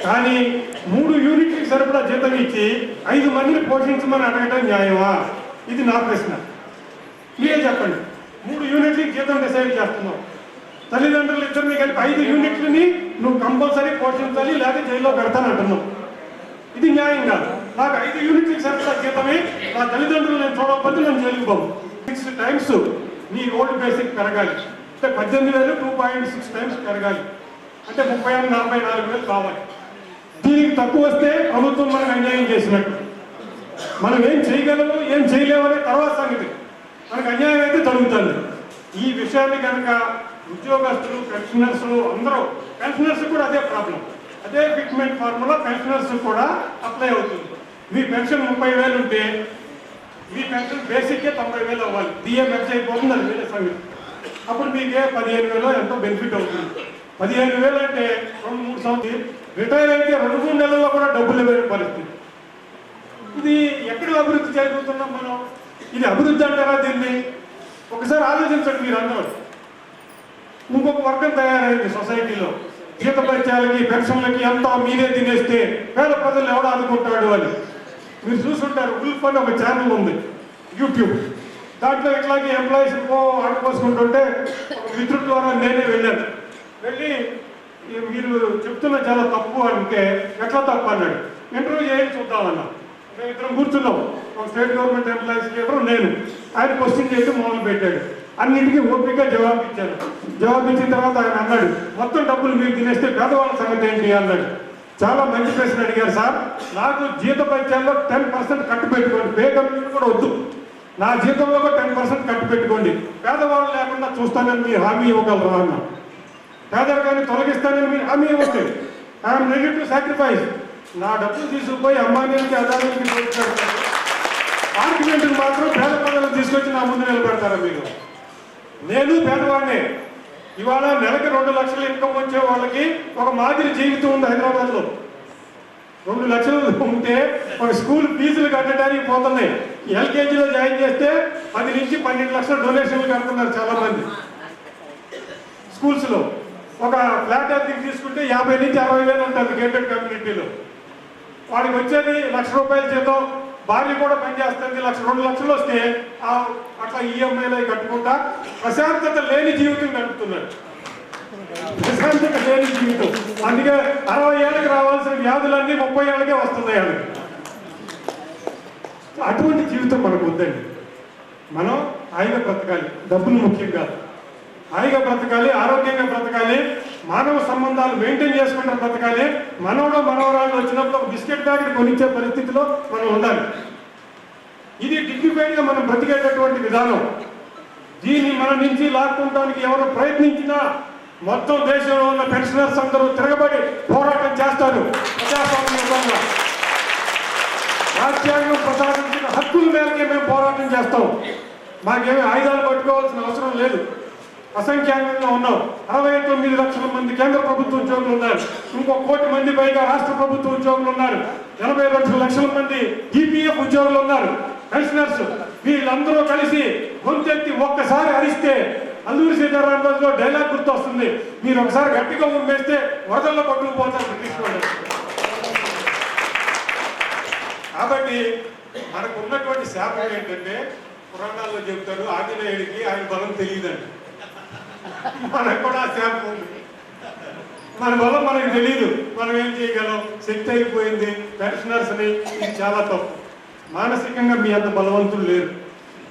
కానీ 3 యూనిట్లకి సరిపడా జీతం ఇచ్చి 5 మందిని పోషించమని అడగటం న్యాయమా? ఇది నా ప్రశ్న. మీరే చెప్పండి. 3 యూనిట్లకి జీతం డిసైడ్ చేస్తున్నావు. తల్లిదండ్రులు ఇద్దరిని కలిపి 5 యూనిట్లని నువ్వు కంపల్సరీ పోషించాలి, లేదా జైల్లో పెడతానంటున్నావు. ఇది న్యాయం కాదు. నాకు 5 యూనిట్లకి సరిపడా జీతమే, నా తల్లిదండ్రులు నేను చూడకపోతే నేను జైలుకు పోను. 6 టైమ్స్ నీ ఓల్డ్ బేసిక్ పెరగాలి. అంటే 18,000 2.6 టైమ్స్ పెరగాలి. అంటే 44,000 కావాలి. దీనికి తక్కువ వస్తే ప్రభుత్వం మనకు అన్యాయం చేసినట్టు. మనం ఏం చేయగలము, ఏం చేయలేమనే తర్వాత సంగతి. మనకు అన్యాయం అయితే జరుగుతుంది. ఈ విషయాన్ని కనుక ఉద్యోగస్తులు, పెన్షనర్స్ అందరూ, పెన్షనర్స్ కూడా అదే ప్రాబ్లం. అదే ఫిట్మెంట్ ఫార్ములా పెన్షనర్స్ కూడా అప్లై అవుతుంది. మీ పెన్షన్ 30,000 ఉంటే మీ పెన్షన్ బేసిక్కే 90,000 అవ్వాలి. డిఏ మెర్జ్ అయిపోతుంది, అది వేరే సంగతి. అప్పుడు మీకే 15,000 ఎంతో బెనిఫిట్ అవుతుంది. 15,000 అంటే 2-3 సంవత్సరాలు. రిటైర్ అయితే 2-3 నెలల్లో కూడా డబ్బులు ఇవ్వని పరిస్థితి. ఇది ఎక్కడ అభివృద్ధి జరుగుతున్నాం మనం? ఇది అభివృద్ధి అంటారా దీన్ని? ఒకసారి ఆలోచించండి మీరు అందరూ. ఇంకొక వర్గం తయారైంది సొసైటీలో. జీతభత్యాలకి, పెన్షన్లకి అంతా మీరే తినేస్తే పేద ప్రజలు ఎవడు ఆదుకుంటాడు అని. మీరు చూసుంటారు, ఉల్ఫ్ అని ఒక ఛానల్ ఉంది యూట్యూబ్. దాంట్లో ఇట్లాగే ఎంప్లాయీస్ ఆడుకోసుకుంటుంటే ఒక మిత్రుడి ద్వారా నేనే వెళ్ళాను. వెళ్ళి మీరు చెప్తున్న చాలా తప్పు అంటే, ఎట్లా తప్పు అన్నాడు. ఇంటర్వ్యూ చేయండి చూద్దామన్నా. మేము ఇద్దరం కూర్చున్నాం. ఒక స్టేట్ గవర్నమెంట్ ఎంప్లాయీస్ లీడరు నేను. ఆయన క్వశ్చన్ చేయడం మొదలు పెట్టాడు. అన్నింటికీ ఓపికగా జవాబు ఇచ్చాను. జవాబు ఇచ్చిన తర్వాత ఆయన అన్నాడు, మొత్తం డబ్బులు మీరు తినేస్తే పేదవాళ్ళ సంగతి ఏంటి అన్నాడు. చాలా మంచి ప్రశ్న అడిగారు సార్. నాకు జీతభత్యాల్లో 10% కట్టు పెట్టుకోండి, పే కమిషన్ కూడా వద్దు, నా జీతంలో కూడా 10% కట్టు పెట్టుకోండి, పేదవాళ్ళు లేకుండా చూస్తానని మీరు హామీ ఇవ్వగలరా అన్నా. పేదరికాన్ని తొలగిస్తానని మీరు హామీ ఇవ్వండి, ఐఎమ్ రెడీ టు సాక్రిఫైస్. నా డబ్బులు తీసుకుపోయి అమ్మాయికి అదానికి ఆర్గ్యుమెంట్కి మాత్రం పేద ప్రజలను తీసుకొచ్చి నా ముందు నిలబెడతారా మీరు? నేను పేదవాడినే. ఇవాళ నెలకి 2 లక్షల ఇన్కమ్ వచ్చే వాళ్ళకి ఒక మాదిరి జీవితం ఉంది హైదరాబాద్లో. 2 లక్షలు ఉంటే ఒక స్కూల్ ఫీజులు కట్టడానికి పోతున్నాయి. ఎల్కేజీలో జాయిన్ చేస్తే 10 నుంచి 12 లక్షల డొనేషన్లు కడుతున్నారు చాలా మంది స్కూల్స్లో. ఒక ఫ్లాట్ అద్దెకి తీసుకుంటే 50 నుంచి 60,000 ఉంటుంది గేటెడ్ కమ్యూనిటీలో. వాడికి వచ్చేది ₹1,00,000 జీతం, భార్య కూడా పనిచేస్తుంది, 1-2 లక్షలు వస్తే అట్లా ఈఎంఐలో కట్టుకుంటా ప్రశాంతత లేని జీవితం గడుపుతున్నాడు. ప్రశాంతత లేని జీవితం. అందుకే 60 ఏళ్ళకి రావాల్సిన వ్యాధులన్నీ 30 ఏళ్ళకే వస్తున్నాయి. అని అటువంటి జీవితం మనకు వద్దండి. మనం హాయిగా బ్రతకాలి, డబ్బులు ముఖ్యం కాదు. హాయిగా బ్రతకాలి, ఆరోగ్యంగా బ్రతకాలి, మానవ సంబంధాలు మెయింటైన్ చేసుకుంటూ బ్రతకాలి. మనవడు మనవరాళ్ళు వచ్చినప్పుడు ఒక బిస్కెట్ ప్యాకెట్ కొనిచ్చే పరిస్థితిలో మనం ఉండాలి. ఇది డిగ్నిఫైడ్గా మనం బ్రతికేటటువంటి విధానం. దీన్ని మన నుంచి లాక్కుంటానికి ఎవరు ప్రయత్నించినా మొత్తం దేశంలో ఉన్న పెన్షనర్స్ అందరూ తిరగబడి పోరాటం చేస్తారు. ప్రజాస్వామ్యంగా రాజ్యాంగం ప్రసాదించిన హక్కుల మేరకే మేము పోరాటం చేస్తాం. మాకేమీ ఆయుధాలు పట్టుకోవాల్సిన అవసరం లేదు. అసంఖ్యాకంగా ఉన్నాం. 69 లక్షల మంది కేంద్ర ప్రభుత్వ ఉద్యోగులు ఉన్నారు. ఇంకో 1 కోటి మంది పైగా రాష్ట్ర ప్రభుత్వ ఉద్యోగులు ఉన్నారు. 82 లక్షల మంది ఈపీఎఫ్ ఉద్యోగులు ఉన్నారు, పెన్షనర్స్. వీళ్ళందరూ కలిసి గొంతెత్తి ఒక్కసారి అరిస్తే అల్లూరి సీతారామరాజులో డైలాగ్ గుర్తొస్తుంది, మీరు ఒకసారి గట్టిగా ఉమ్మేస్తే వరదల్లో కొట్టుకుపోతారు బ్రిటిష్ వాళ్ళు. కాబట్టి మనకు ఉన్నటువంటి శాపం ఏంటంటే, పురాణాల్లో చెబుతారు ఆంజనేయుడికి ఆయన బలం తెలియదండి. మనకు కూడా శాపం ఉంది. మన బలం మనకు తెలియదు, మనం ఏం చేయగలం? శక్తి అయిపోయింది పెన్షనర్స్ని. ఇది చాలా తప్పు. మానసికంగా మీ అంత బలవంతులు లేరు.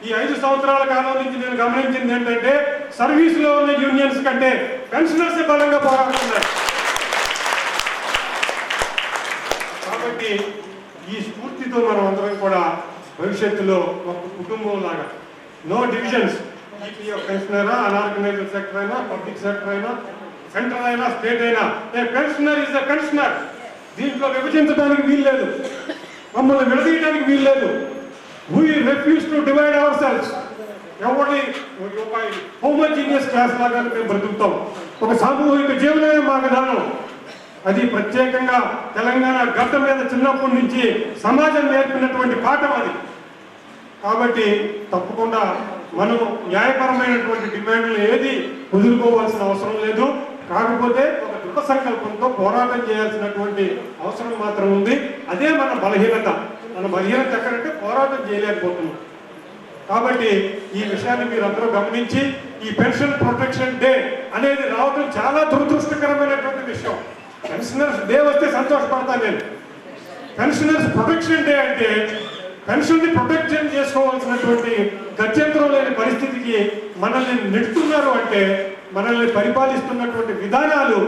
ఈ 5 సంవత్సరాల కాలం నుంచి నేను గమనించింది ఏంటంటే, సర్వీసులో ఉన్న యూనియన్స్ కంటే పెన్షనర్స్ బలంగా పోరాడుతున్నారు. కాబట్టి ఈ స్ఫూర్తితో మనం అందరం కూడా భవిష్యత్తులో ఒక కుటుంబం లాగా, నో డివిజన్స్, ఈపీఎఫ్ పెన్షనరా, అన్ఆర్గనైజ్డ్ సెక్టర్ అయినా, పబ్లిక్ సెక్టర్ అయినా, సెంట్రల్ అయినా, స్టేట్ అయినా, పెన్షనర్ ఇస్ ఎ పెన్షనర్. దీంట్లో విభజించడానికి వీల్లేదు, మమ్మల్ని విడదీయడానికి వీల్లేదు. We refuse to divide ourselves. ఎవరి ఒక హోమోజీనియస్ క్లాస్ లాగా మేము బ్రతుకుతాం. ఒక సామూహిక జీవనమే మా విధానం. అది ప్రత్యేకంగా తెలంగాణ గడ్డ మీద చిన్నప్పటి నుంచి సమాజం నేర్పినటువంటి పాఠం అది. కాబట్టి తప్పకుండా మనం న్యాయపరమైనటువంటి డిమాండ్లు ఏది వదులుకోవాల్సిన అవసరం లేదు. కాకపోతే ఒక దృఢ సంకల్పంతో పోరాటం చేయాల్సినటువంటి అవసరం మాత్రం ఉంది. అదే మన బలహీనత. మన బలహీనత ఎక్కడంటే పోరాటం చేయలేకపోతున్నాం. కాబట్టి ఈ విషయాన్ని మీరు అందరూ గమనించి, ఈ పెన్షన్ ప్రొటెక్షన్ డే అనేది రావడం చాలా దురదృష్టకరమైనటువంటి విషయం. పెన్షనర్స్ డే వస్తే సంతోషపడతాను నేను. పెన్షనర్స్ ప్రొటెక్షన్ డే అంటే పెన్షన్ని ప్రొటెక్షన్ చేసుకోవాల్సినటువంటి గత్యంతరం లేని పరిస్థితికి మనల్ని నెడుతున్నారు. అంటే మనల్ని పరిపాలిస్తున్నటువంటి విధానాలు,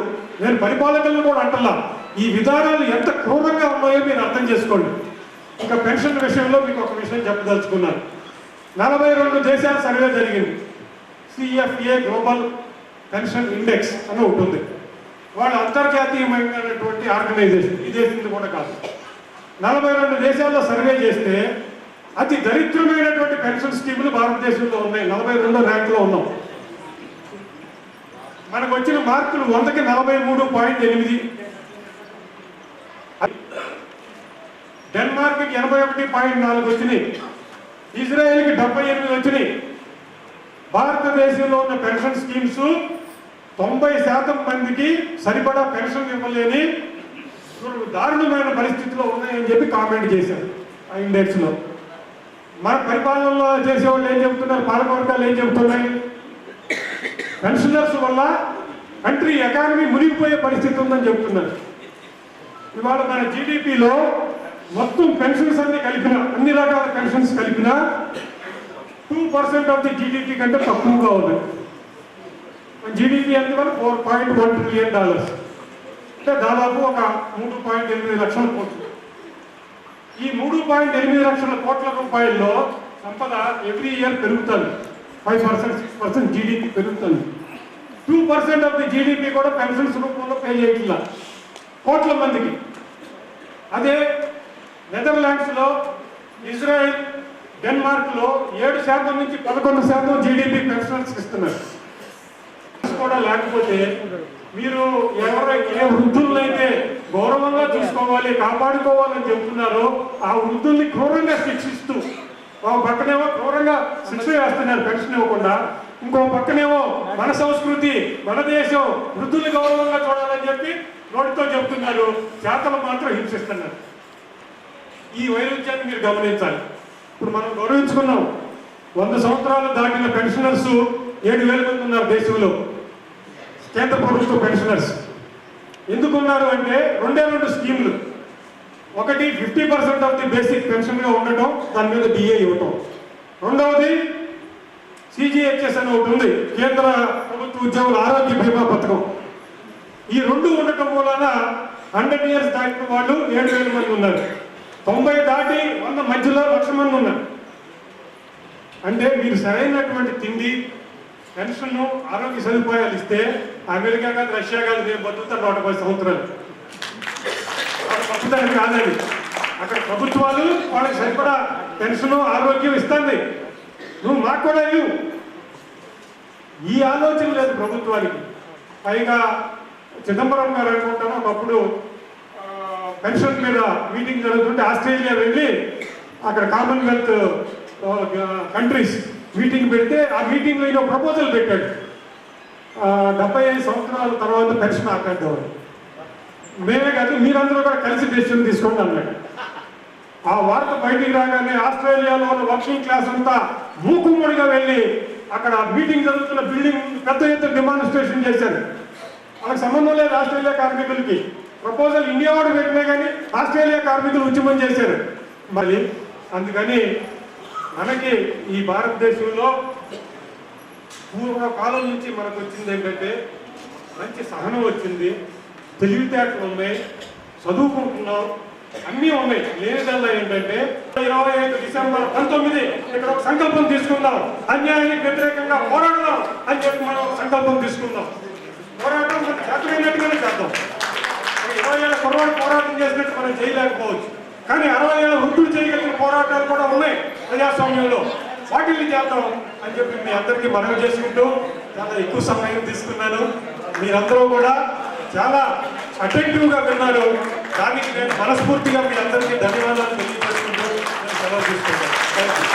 నేను పరిపాలకులను కూడా అంటలా, ఈ విధానాలు ఎంత క్రూరంగా ఉన్నాయో మీరు అర్థం చేసుకోండి. ఇంకా పెన్షన్ విషయంలో మీకు ఒక విషయం చెప్పదలుచుకున్నాను. 42 దేశాల సర్వే జరిగింది. సిఎఫ్ఏ గ్లోబల్ పెన్షన్ ఇండెక్స్ అని ఉంటుంది. వాళ్ళు అంతర్జాతీయమైనటువంటి ఆర్గనైజేషన్, ఈ దేశంలో కూడా కాదు. 42 దేశాల్లో సర్వే చేస్తే అతి దరిద్రమైనటువంటి పెన్షన్ స్కీములు భారతదేశంలో ఉన్నాయి. 42వ ర్యాంకులో ఉన్నాం. మనకు వచ్చిన మార్కులు 100కి 43.8. డెన్మార్క్కి 81.4 వచ్చినాయి. ఇజ్రాయెల్కి 78 వచ్చినాయి. భారతదేశంలో ఉన్న పెన్షన్ స్కీమ్స్ 90% మందికి సరిపడా పెన్షన్ ఇవ్వలేని దారుణమైన పరిస్థితిలో ఉన్నాయని చెప్పి కామెంట్ చేశారు ఆ ఇండెక్స్లో. మన పరిపాలనలో చేసేవాళ్ళు ఏం చెబుతున్నారు, పాలకవర్గాలు ఏం చెబుతున్నాయి? పెన్షనర్స్ వల్ల కంట్రీ ఎకానమీ మునిగిపోయే పరిస్థితి ఉందని చెబుతున్నారు. ఇవాళ మన జీడిపిలో మొత్తం పెన్షన్స్ అన్ని కలిపిన, అన్ని రకాల పెన్షన్స్ కలిపిన 2% ఆఫ్ ది జీడిపి కంటే తక్కువగా ఉంది. జీడిపి అంటే $4.1 ట్రిలియన్, అంటే దాదాపు ఒక 3.8 లక్షల కోట్లు. ఈ 3.8 లక్షల కోట్ల రూపాయల్లో సంపద ఎవ్రీ ఇయర్ పెరుగుతుంది. 5%, 6% జీడిపి పెరుగుతుంది. 2% ఆఫ్ ది జీడిపి కూడా పెన్షన్స్ రూపంలో పే చేయట్లా కోట్ల మందికి. అదే నెదర్లాండ్స్లో, ఇజ్రాయెల్, డెన్మార్క్లో 7% నుంచి 11% జీడిపి పెన్షనర్స్ ఇస్తున్నారు. కూడా లేకపోతే మీరు ఏ వృద్ధులైతే గౌరవంగా చూసుకోవాలి, కాపాడుకోవాలని చెబుతున్నారో ఆ వృద్ధుల్ని క్రూరంగా శిక్షిస్తూ, ఒక పక్కనేమో క్రూరంగా శిక్ష వేస్తున్నారు పెన్షన్ ఇవ్వకుండా, ఇంకో పక్కనేమో మన సంస్కృతి, మన దేశం, వృద్ధుల్ని గౌరవంగా చూడాలని చెప్పి నోటితో చెబుతున్నారు, చేతలు మాత్రం హింసిస్తున్నారు. ఈ వైరుధ్యాన్ని మీరు గమనించాలి. ఇప్పుడు మనం గౌరవించుకున్నాం. 100 సంవత్సరాలు దాటిన పెన్షనర్స్ 7,000 మంది ఉన్నారు దేశంలో. కేంద్ర ప్రభుత్వ పెన్షనర్స్ ఎందుకున్నారు అంటే 2 స్కీములు. ఒకటి 50% ఆఫ్ ది బేసిక్ పెన్షన్గా ఉండటం, దాని మీద డిఏ ఇవ్వటం. రెండవది సిజిహెచ్ఎస్ అని ఒకటి ఉంది, కేంద్ర ప్రభుత్వ ఉద్యోగుల ఆరోగ్య బీమా పథకం. ఈ 2 ఉండటం వలన 100 ఇయర్స్ దాటిన వాళ్ళు 7,000 మంది ఉన్నారు. 90 దాటి 100 మధ్యలో 1,00,000 మంది ఉన్నారు. అంటే మీరు సరైనటువంటి తిండి, పెన్షన్, ఆరోగ్య సదుపాయాలు ఇస్తే అమెరికా కాదు, రష్యా కాదు, మేము బతుకుతాం 110 సంవత్సరాలు. బతుకుతారని కాదండి, అక్కడ ప్రభుత్వాలు వాళ్ళకి సరిపడా పెన్షన్, ఆరోగ్యం ఇస్తుంది. నువ్వు మాకు కూడా ఇవ్వు. ఈ ఆలోచన లేదు ప్రభుత్వానికి. పైగా చిదంబరం గారు అనుకుంటాను ఒకప్పుడు పెన్షన్ మీద మీటింగ్ జరుగుతుంటే ఆస్ట్రేలియా వెళ్ళి అక్కడ కామన్వెల్త్ కంట్రీస్ మీటింగ్ పెడితే ఆ మీటింగ్లో ఈయన ప్రపోజల్ పెట్టాడు. 75 సంవత్సరాల తర్వాత పెన్షన్ ఆకండేవారు. మేమే కాదు మీరందరూ కూడా కలిసి డెసిషన్ తీసుకోండి అన్నాడు. ఆ వార్త బయటికి రాగానే ఆస్ట్రేలియాలో ఉన్న వర్కింగ్ క్లాస్ అంతా మూకుమ్మడిగా వెళ్ళి అక్కడ మీటింగ్ జరుగుతున్న బిల్డింగ్ పెద్ద ఎత్తున డిమాన్స్ట్రేషన్ చేశారు. వాళ్ళకి సంబంధం లేదు ఆస్ట్రేలియా కార్మికులకి. ప్రపోజల్ ఇండియా వాడు పెట్టినా కానీ ఆస్ట్రేలియా కార్మికులు ఉద్యమం చేశారు. మరి అందుకని మనకి ఈ భారతదేశంలో పూర్వకాలం నుంచి మనకు వచ్చింది ఏంటంటే మంచి సహనం వచ్చింది, తెలివితేటలు ఉన్నాయి, చదువుకుంటున్నాం, అన్నీ ఉన్నాయి. లేనిదల్లా ఏంటంటే 25 డిసెంబర్ 19 ఇక్కడ ఒక సంకల్పం తీసుకుందాం, అన్యాయానికి వ్యతిరేకంగా పోరాడదాం అని చెప్పి మనం ఒక సంకల్పం తీసుకుందాం. పోరాటం మనం చేతనైనట్టుగానే చేద్దాం. 20 ఏళ్ళ కుర్రాడు పోరాటం చేసినట్టు మనం చేయలేకపోవచ్చు, కానీ 60 ఏళ్ళ వృద్ధులు చేయగలిగిన పోరాటాలు కూడా ఉన్నాయి ప్రజాస్వామ్యంలో. వాటిని చేద్దాం అని చెప్పి మీ అందరికీ మనవి చేసుకుంటూ చాలా ఎక్కువ సమయం తీసుకున్నాను. మీరందరూ కూడా చాలా అటెంటివ్గా విన్నారు. దానికి నేను మనస్ఫూర్తిగా మీ అందరికీ ధన్యవాదాలు తెలియజేసుకుంటూ నేను సెలవు తీసుకుంటాను. Thank you.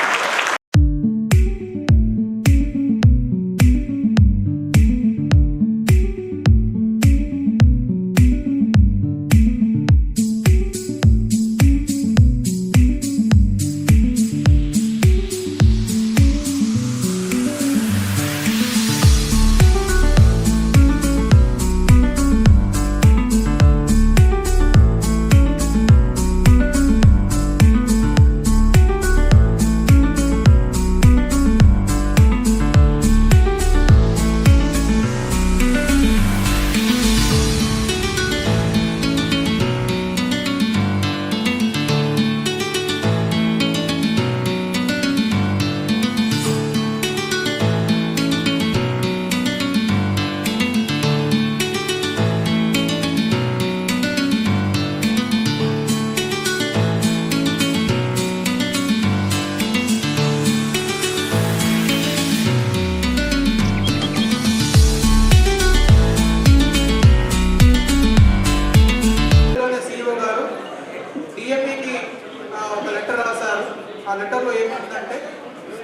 ఆ లెటర్లో ఏమంటుందంటే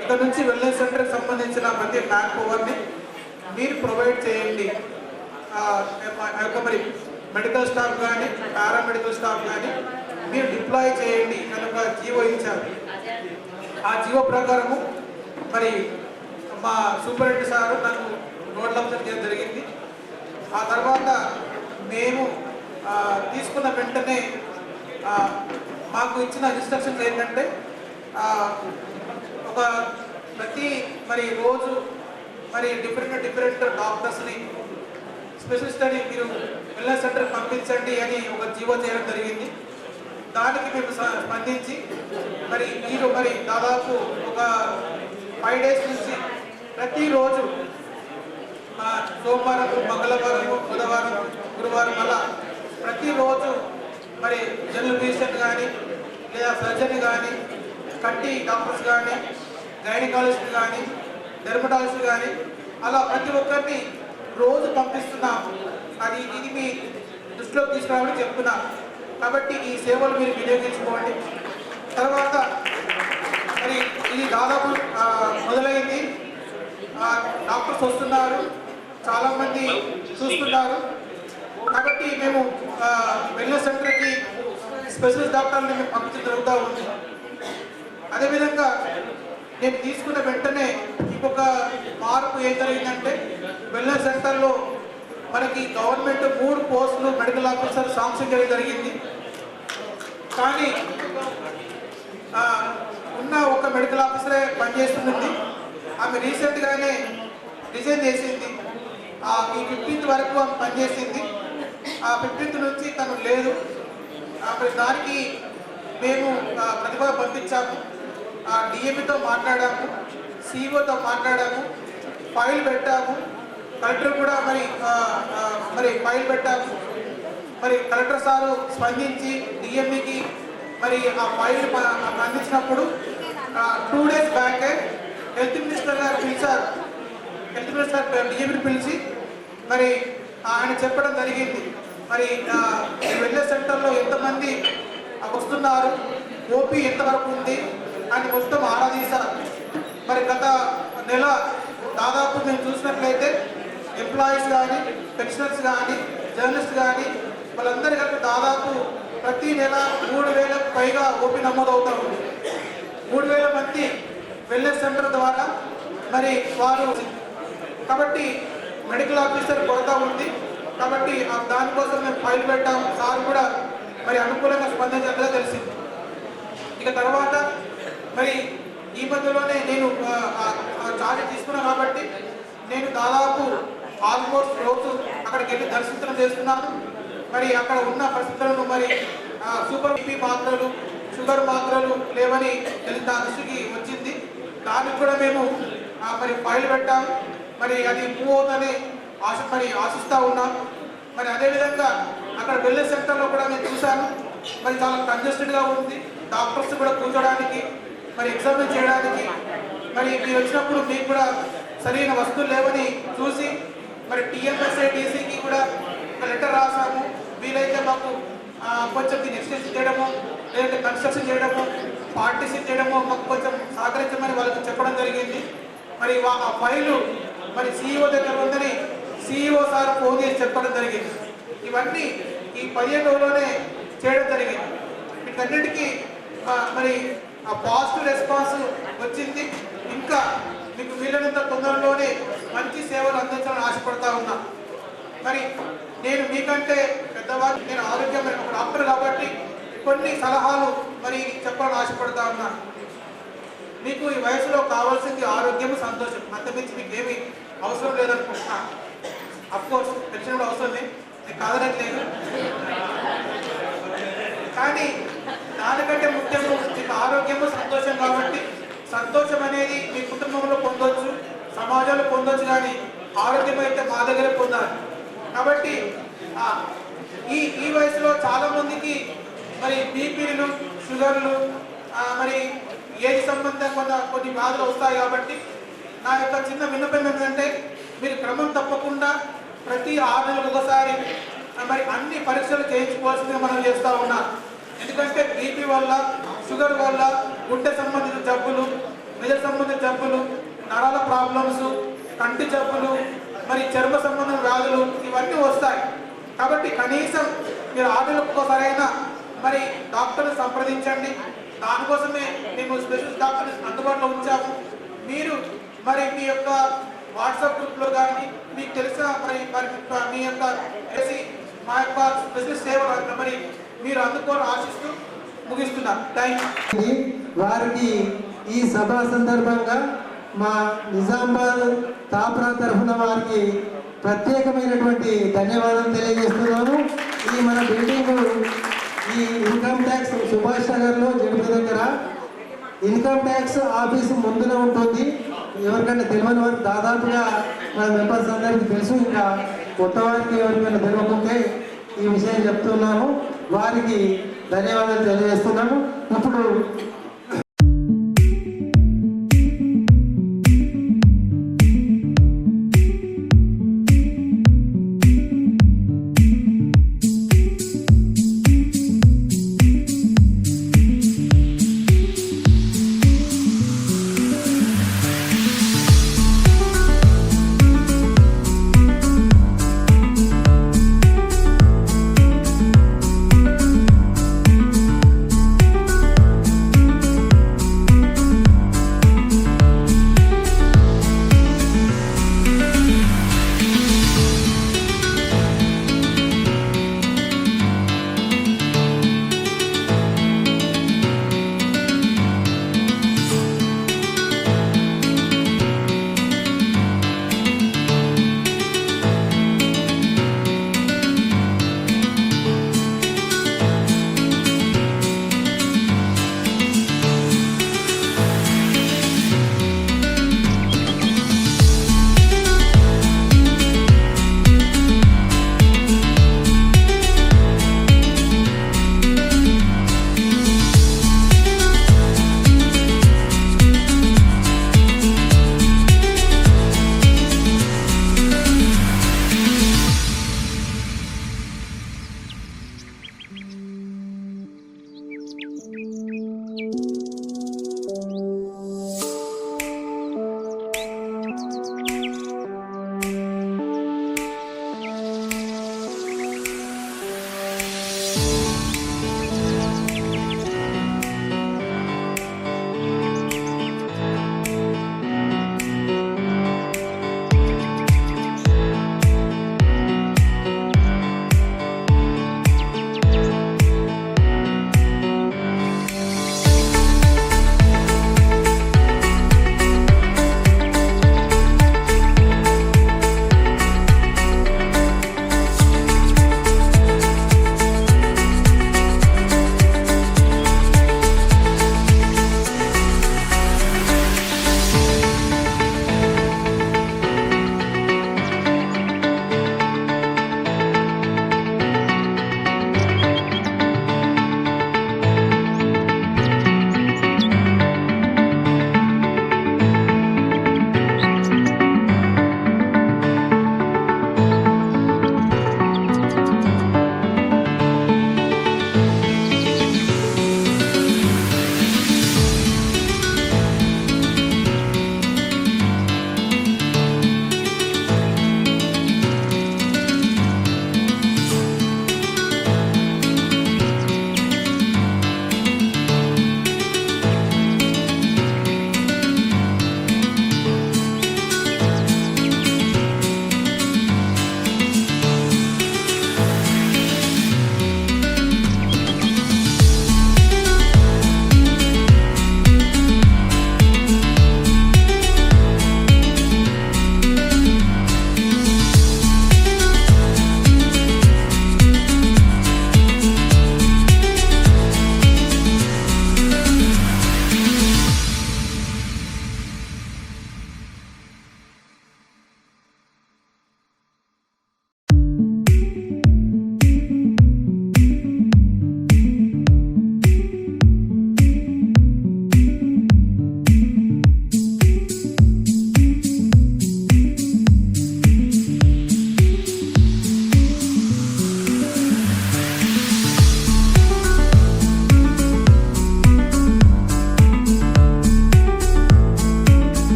ఇక్కడ నుంచి వెల్నెస్ సెంటర్కి సంబంధించిన ప్రతి మ్యాన్ పవర్ని మీరు ప్రొవైడ్ చేయండి. మరి మెడికల్ స్టాఫ్ కానీ పారామెడికల్ స్టాఫ్ కానీ మీరు డిప్లాయ్ చేయండి కనుక జీవో ఇచ్చారు. ఆ జీవో ప్రకారము మరి మా సూపరింటెండెంట్ సార్ నన్ను నోట్ లంచం చేయడం జరిగింది. ఆ తర్వాత మేము తీసుకున్న వెంటనే మాకు ఇచ్చిన ఇన్స్ట్రక్షన్స్ ఏంటంటే ఒక ప్రతి మరి రోజు మరి డిఫరెంట్ డాక్టర్స్ని స్పెషలిస్ట్ అని మీరు వెల్నెస్ సెంటర్కి పంపించండి అని ఒక జీవో చేయడం జరిగింది. దానికి మేము స్పందించి మరి మీరు మరి దాదాపు ఒక 5 days నుంచి ప్రతిరోజు సోమవారం, మంగళవారం, బుధవారం, గురువారం అలా ప్రతిరోజు మరి జనరల్ ఫిజిషియన్ కానీ లేదా సర్జన్ కానీ కంటి డాక్టర్స్ కానీ గైనకాలజిస్ట్ కానీ డెర్మటాలజిస్ట్ కానీ అలా ప్రతి ఒక్కరిని రోజు పంపిస్తున్నాం. అది ఇది మీ దృష్టిలోకి తీసుకురావడం చెప్తున్నా. కాబట్టి ఈ సేవలు మీరు వినియోగించుకోండి. తర్వాత మరి ఇది దాదాపు మొదలైంది. డాక్టర్స్ వస్తున్నారు, చాలామంది చూస్తున్నారు. కాబట్టి మేము వెల్నెస్ సెంటర్కి స్పెషలిస్ట్ డాక్టర్ని మేము పంపించడం జరుగుతూ ఉంది. అదేవిధంగా నేను తీసుకున్న వెంటనే ఇంకొక మార్పు ఏం జరిగిందంటే వెల్నెస్ సెంటర్లో మనకి గవర్నమెంట్ 3 పోస్టులు మెడికల్ ఆఫీసర్ శాంక్షన్ చేయడం జరిగింది. కానీ ఉన్న ఒక మెడికల్ ఆఫీసరే పనిచేస్తుంది. ఆమె రీసెంట్గానే రిజైన్ చేసింది. ఈ 15th వరకు ఆమె పనిచేసింది. ఆ 15th నుంచి తను లేదు. దానికి మేము ప్రతిభ పంపించాము, డిఎంఈతో మాట్లాడాము, సిఇఓతో మాట్లాడాము, ఫైల్ పెట్టాము, కలెక్టర్ కూడా మరి ఫైల్ పెట్టాము. మరి కలెక్టర్ సారు స్పందించి డిఎంఈకి మరి ఆ ఫైల్ అందించినప్పుడు 2 days బ్యాకే హెల్త్ మినిస్టర్ గారు పిలిచారు. హెల్త్ మినిస్టర్ డిఎంని పిలిచి మరి ఆయన చెప్పడం జరిగింది. మరి వెల్నెస్ సెంటర్లో ఎంతమంది వస్తున్నారు, ఓపీ ఎంతవరకు ఉంది అని మొత్తం ఆరాధీశారు. మరి గత నెల దాదాపు మేము చూసినట్లయితే ఎంప్లాయీస్ కానీ, పెన్షనర్స్ కానీ, జర్నలిస్ట్ కానీ వాళ్ళందరి కలిపి దాదాపు ప్రతి నెల 3,000కు పైగా ఓపీ నమోదవుతూ ఉంది. 3,000 మంది వెల్నెస్ సెంటర్ ద్వారా మరి వారు, కాబట్టి మెడికల్ ఆఫీసర్ కొరత ఉంది. కాబట్టి దానికోసం మేము ఫైల్ పెట్టాం. సార్ కూడా మరి అనుకూలంగా స్పందించినట్లుగా తెలిసింది. ఇక తర్వాత మరి ఈ మధ్యలోనే నేను ఛార్జ్ తీసుకున్నాను కాబట్టి నేను దాదాపు ఆల్మోస్ట్ రోజు అక్కడికి వెళ్ళి దర్శించడం చేస్తున్నాను. మరి అక్కడ ఉన్న పరిస్థితులను మరి సూపర్ బీపీ మాత్రలు, షుగర్ మాత్రలు లేవని నా దృష్టికి వచ్చింది. దానికి కూడా మేము మరి ఫైల్ పెట్టాం. మరి అది మూవ్ అవుతుందని ఆశిస్తూ ఉన్నాం. మరి అదేవిధంగా అక్కడ వెల్నెస్ సెంటర్లో కూడా నేను చూశాను, మరి చాలా కంజెస్టెడ్గా ఉంది. డాక్టర్స్ కూడా కూర్చోడానికి, మరి ఎగ్జామిన్ చేయడానికి, మరి మీరు వచ్చినప్పుడు మీకు కూడా సరైన వస్తువులు లేవని చూసి మరి టీఎంఎస్ఐ డీసీకి కూడా ఒక లెటర్ రాసాము. వీలైతే మాకు కొంచెం దీన్ని ఎక్స్టెన్షన్ చేయడము, లేదంటే కన్స్ట్రక్షన్ చేయడము, పార్టీషన్ చేయడము మాకు కొంచెం సహకరించమని వాళ్ళకి చెప్పడం జరిగింది. మరి ఆ ఫైలు మరి సిఇఓ దగ్గర ఉందని సిఇఓ సార్ ఫోన్ చేసి చెప్పడం జరిగింది. ఇవన్నీ ఈ 15 రోజుల్లోనే చేయడం జరిగింది. వీటన్నిటికీ మరి ఆ పాజిటివ్ రెస్పాన్స్ వచ్చింది. ఇంకా మీకు వీలైనంత తొందరలోనే మంచి సేవలు అందించాలని ఆశపడతా ఉన్నా. మరి నేను మీకంటే పెద్దవాళ్ళు, నేను ఆరోగ్యమైన ఒక డాక్టర్ కాబట్టి కొన్ని సలహాలు మరి చెప్పాలని ఆశపడతా ఉన్నా. మీకు ఈ వయసులో కావాల్సింది ఆరోగ్యం, సంతోషం, అంతమించి మీకు ఏమి అవసరం లేదనుకుంటున్నా. అఫ్కోర్స్ పెన్షన్ కూడా అవసరమే, నేను కాదనట్లేదు. కానీ దానికంటే ముఖ్యము మీకు ఆరోగ్యము, సంతోషం. కాబట్టి సంతోషం అనేది మీ కుటుంబంలో పొందొచ్చు, సమాజంలో పొందొచ్చు, కానీ ఆరోగ్యం అయితే మా దగ్గర పొందాలి. కాబట్టి ఈ వయసులో చాలామందికి మరి బీపీలు, షుగర్లు, మరి ఏజ్ సంబంధంగా కొన్ని వ్యాధులు వస్తాయి. కాబట్టి నా యొక్క చిన్న విన్నపం ఏంటంటే మీరు క్రమం తప్పకుండా ప్రతి 6 నెలలకు ఒకసారి మరి అన్ని పరీక్షలు చేయించుకోవాల్సిందిగా మనం చేస్తూ ఉన్నాం. ఎందుకంటే బీపీ వల్ల, షుగర్ వల్ల గుండె సంబంధిత జబ్బులు, మెదడు సంబంధిత జబ్బులు, నరాల ప్రాబ్లమ్స్, కంటి జబ్బులు, మరి చర్మ సంబంధం వ్యాధులు ఇవన్నీ వస్తాయి. కాబట్టి కనీసం మీరు 6 నెలలకు ఒకసారైనా మరి డాక్టర్ని సంప్రదించండి. దానికోసమే మేము స్పెషలిస్ట్ డాక్టర్ని అందుబాటులో ఉంచాము. మీరు మరి మీ యొక్క వాట్సాప్ గ్రూప్లో కానీ మీకు తెలిసిన మరి మీ యొక్క మా యొక్క స్పెషలిస్ట్ సేవలు మరి మీరు అందుకోవాలని ఆశిస్తూ ముగిస్తున్నారు. Thank you. వారికి ఈ సభ సందర్భంగా మా నిజామాబాద్ తాప్రా తరఫున వారికి ప్రత్యేకమైనటువంటి ధన్యవాదాలు తెలియజేస్తున్నాను. ఈ మన బిల్డింగ్ ఈ ఇన్కమ్ ట్యాక్స్ సుభాష్ నగర్లో జడిపి దగ్గర ఇన్కమ్ ట్యాక్స్ ఆఫీసు ముందునే ఉంటుంది. ఎవరికైనా తెలియని వారికి దాదాపుగా మన మెంబర్స్ అందరికీ తెలుసు. ఇంకా కొత్త వారికి ఎవరికైనా తెలియకుంటే ఈ విషయం చెప్తున్నాను. వారికి ధన్యవాదాలు తెలియజేస్తున్నాము. ఇప్పుడు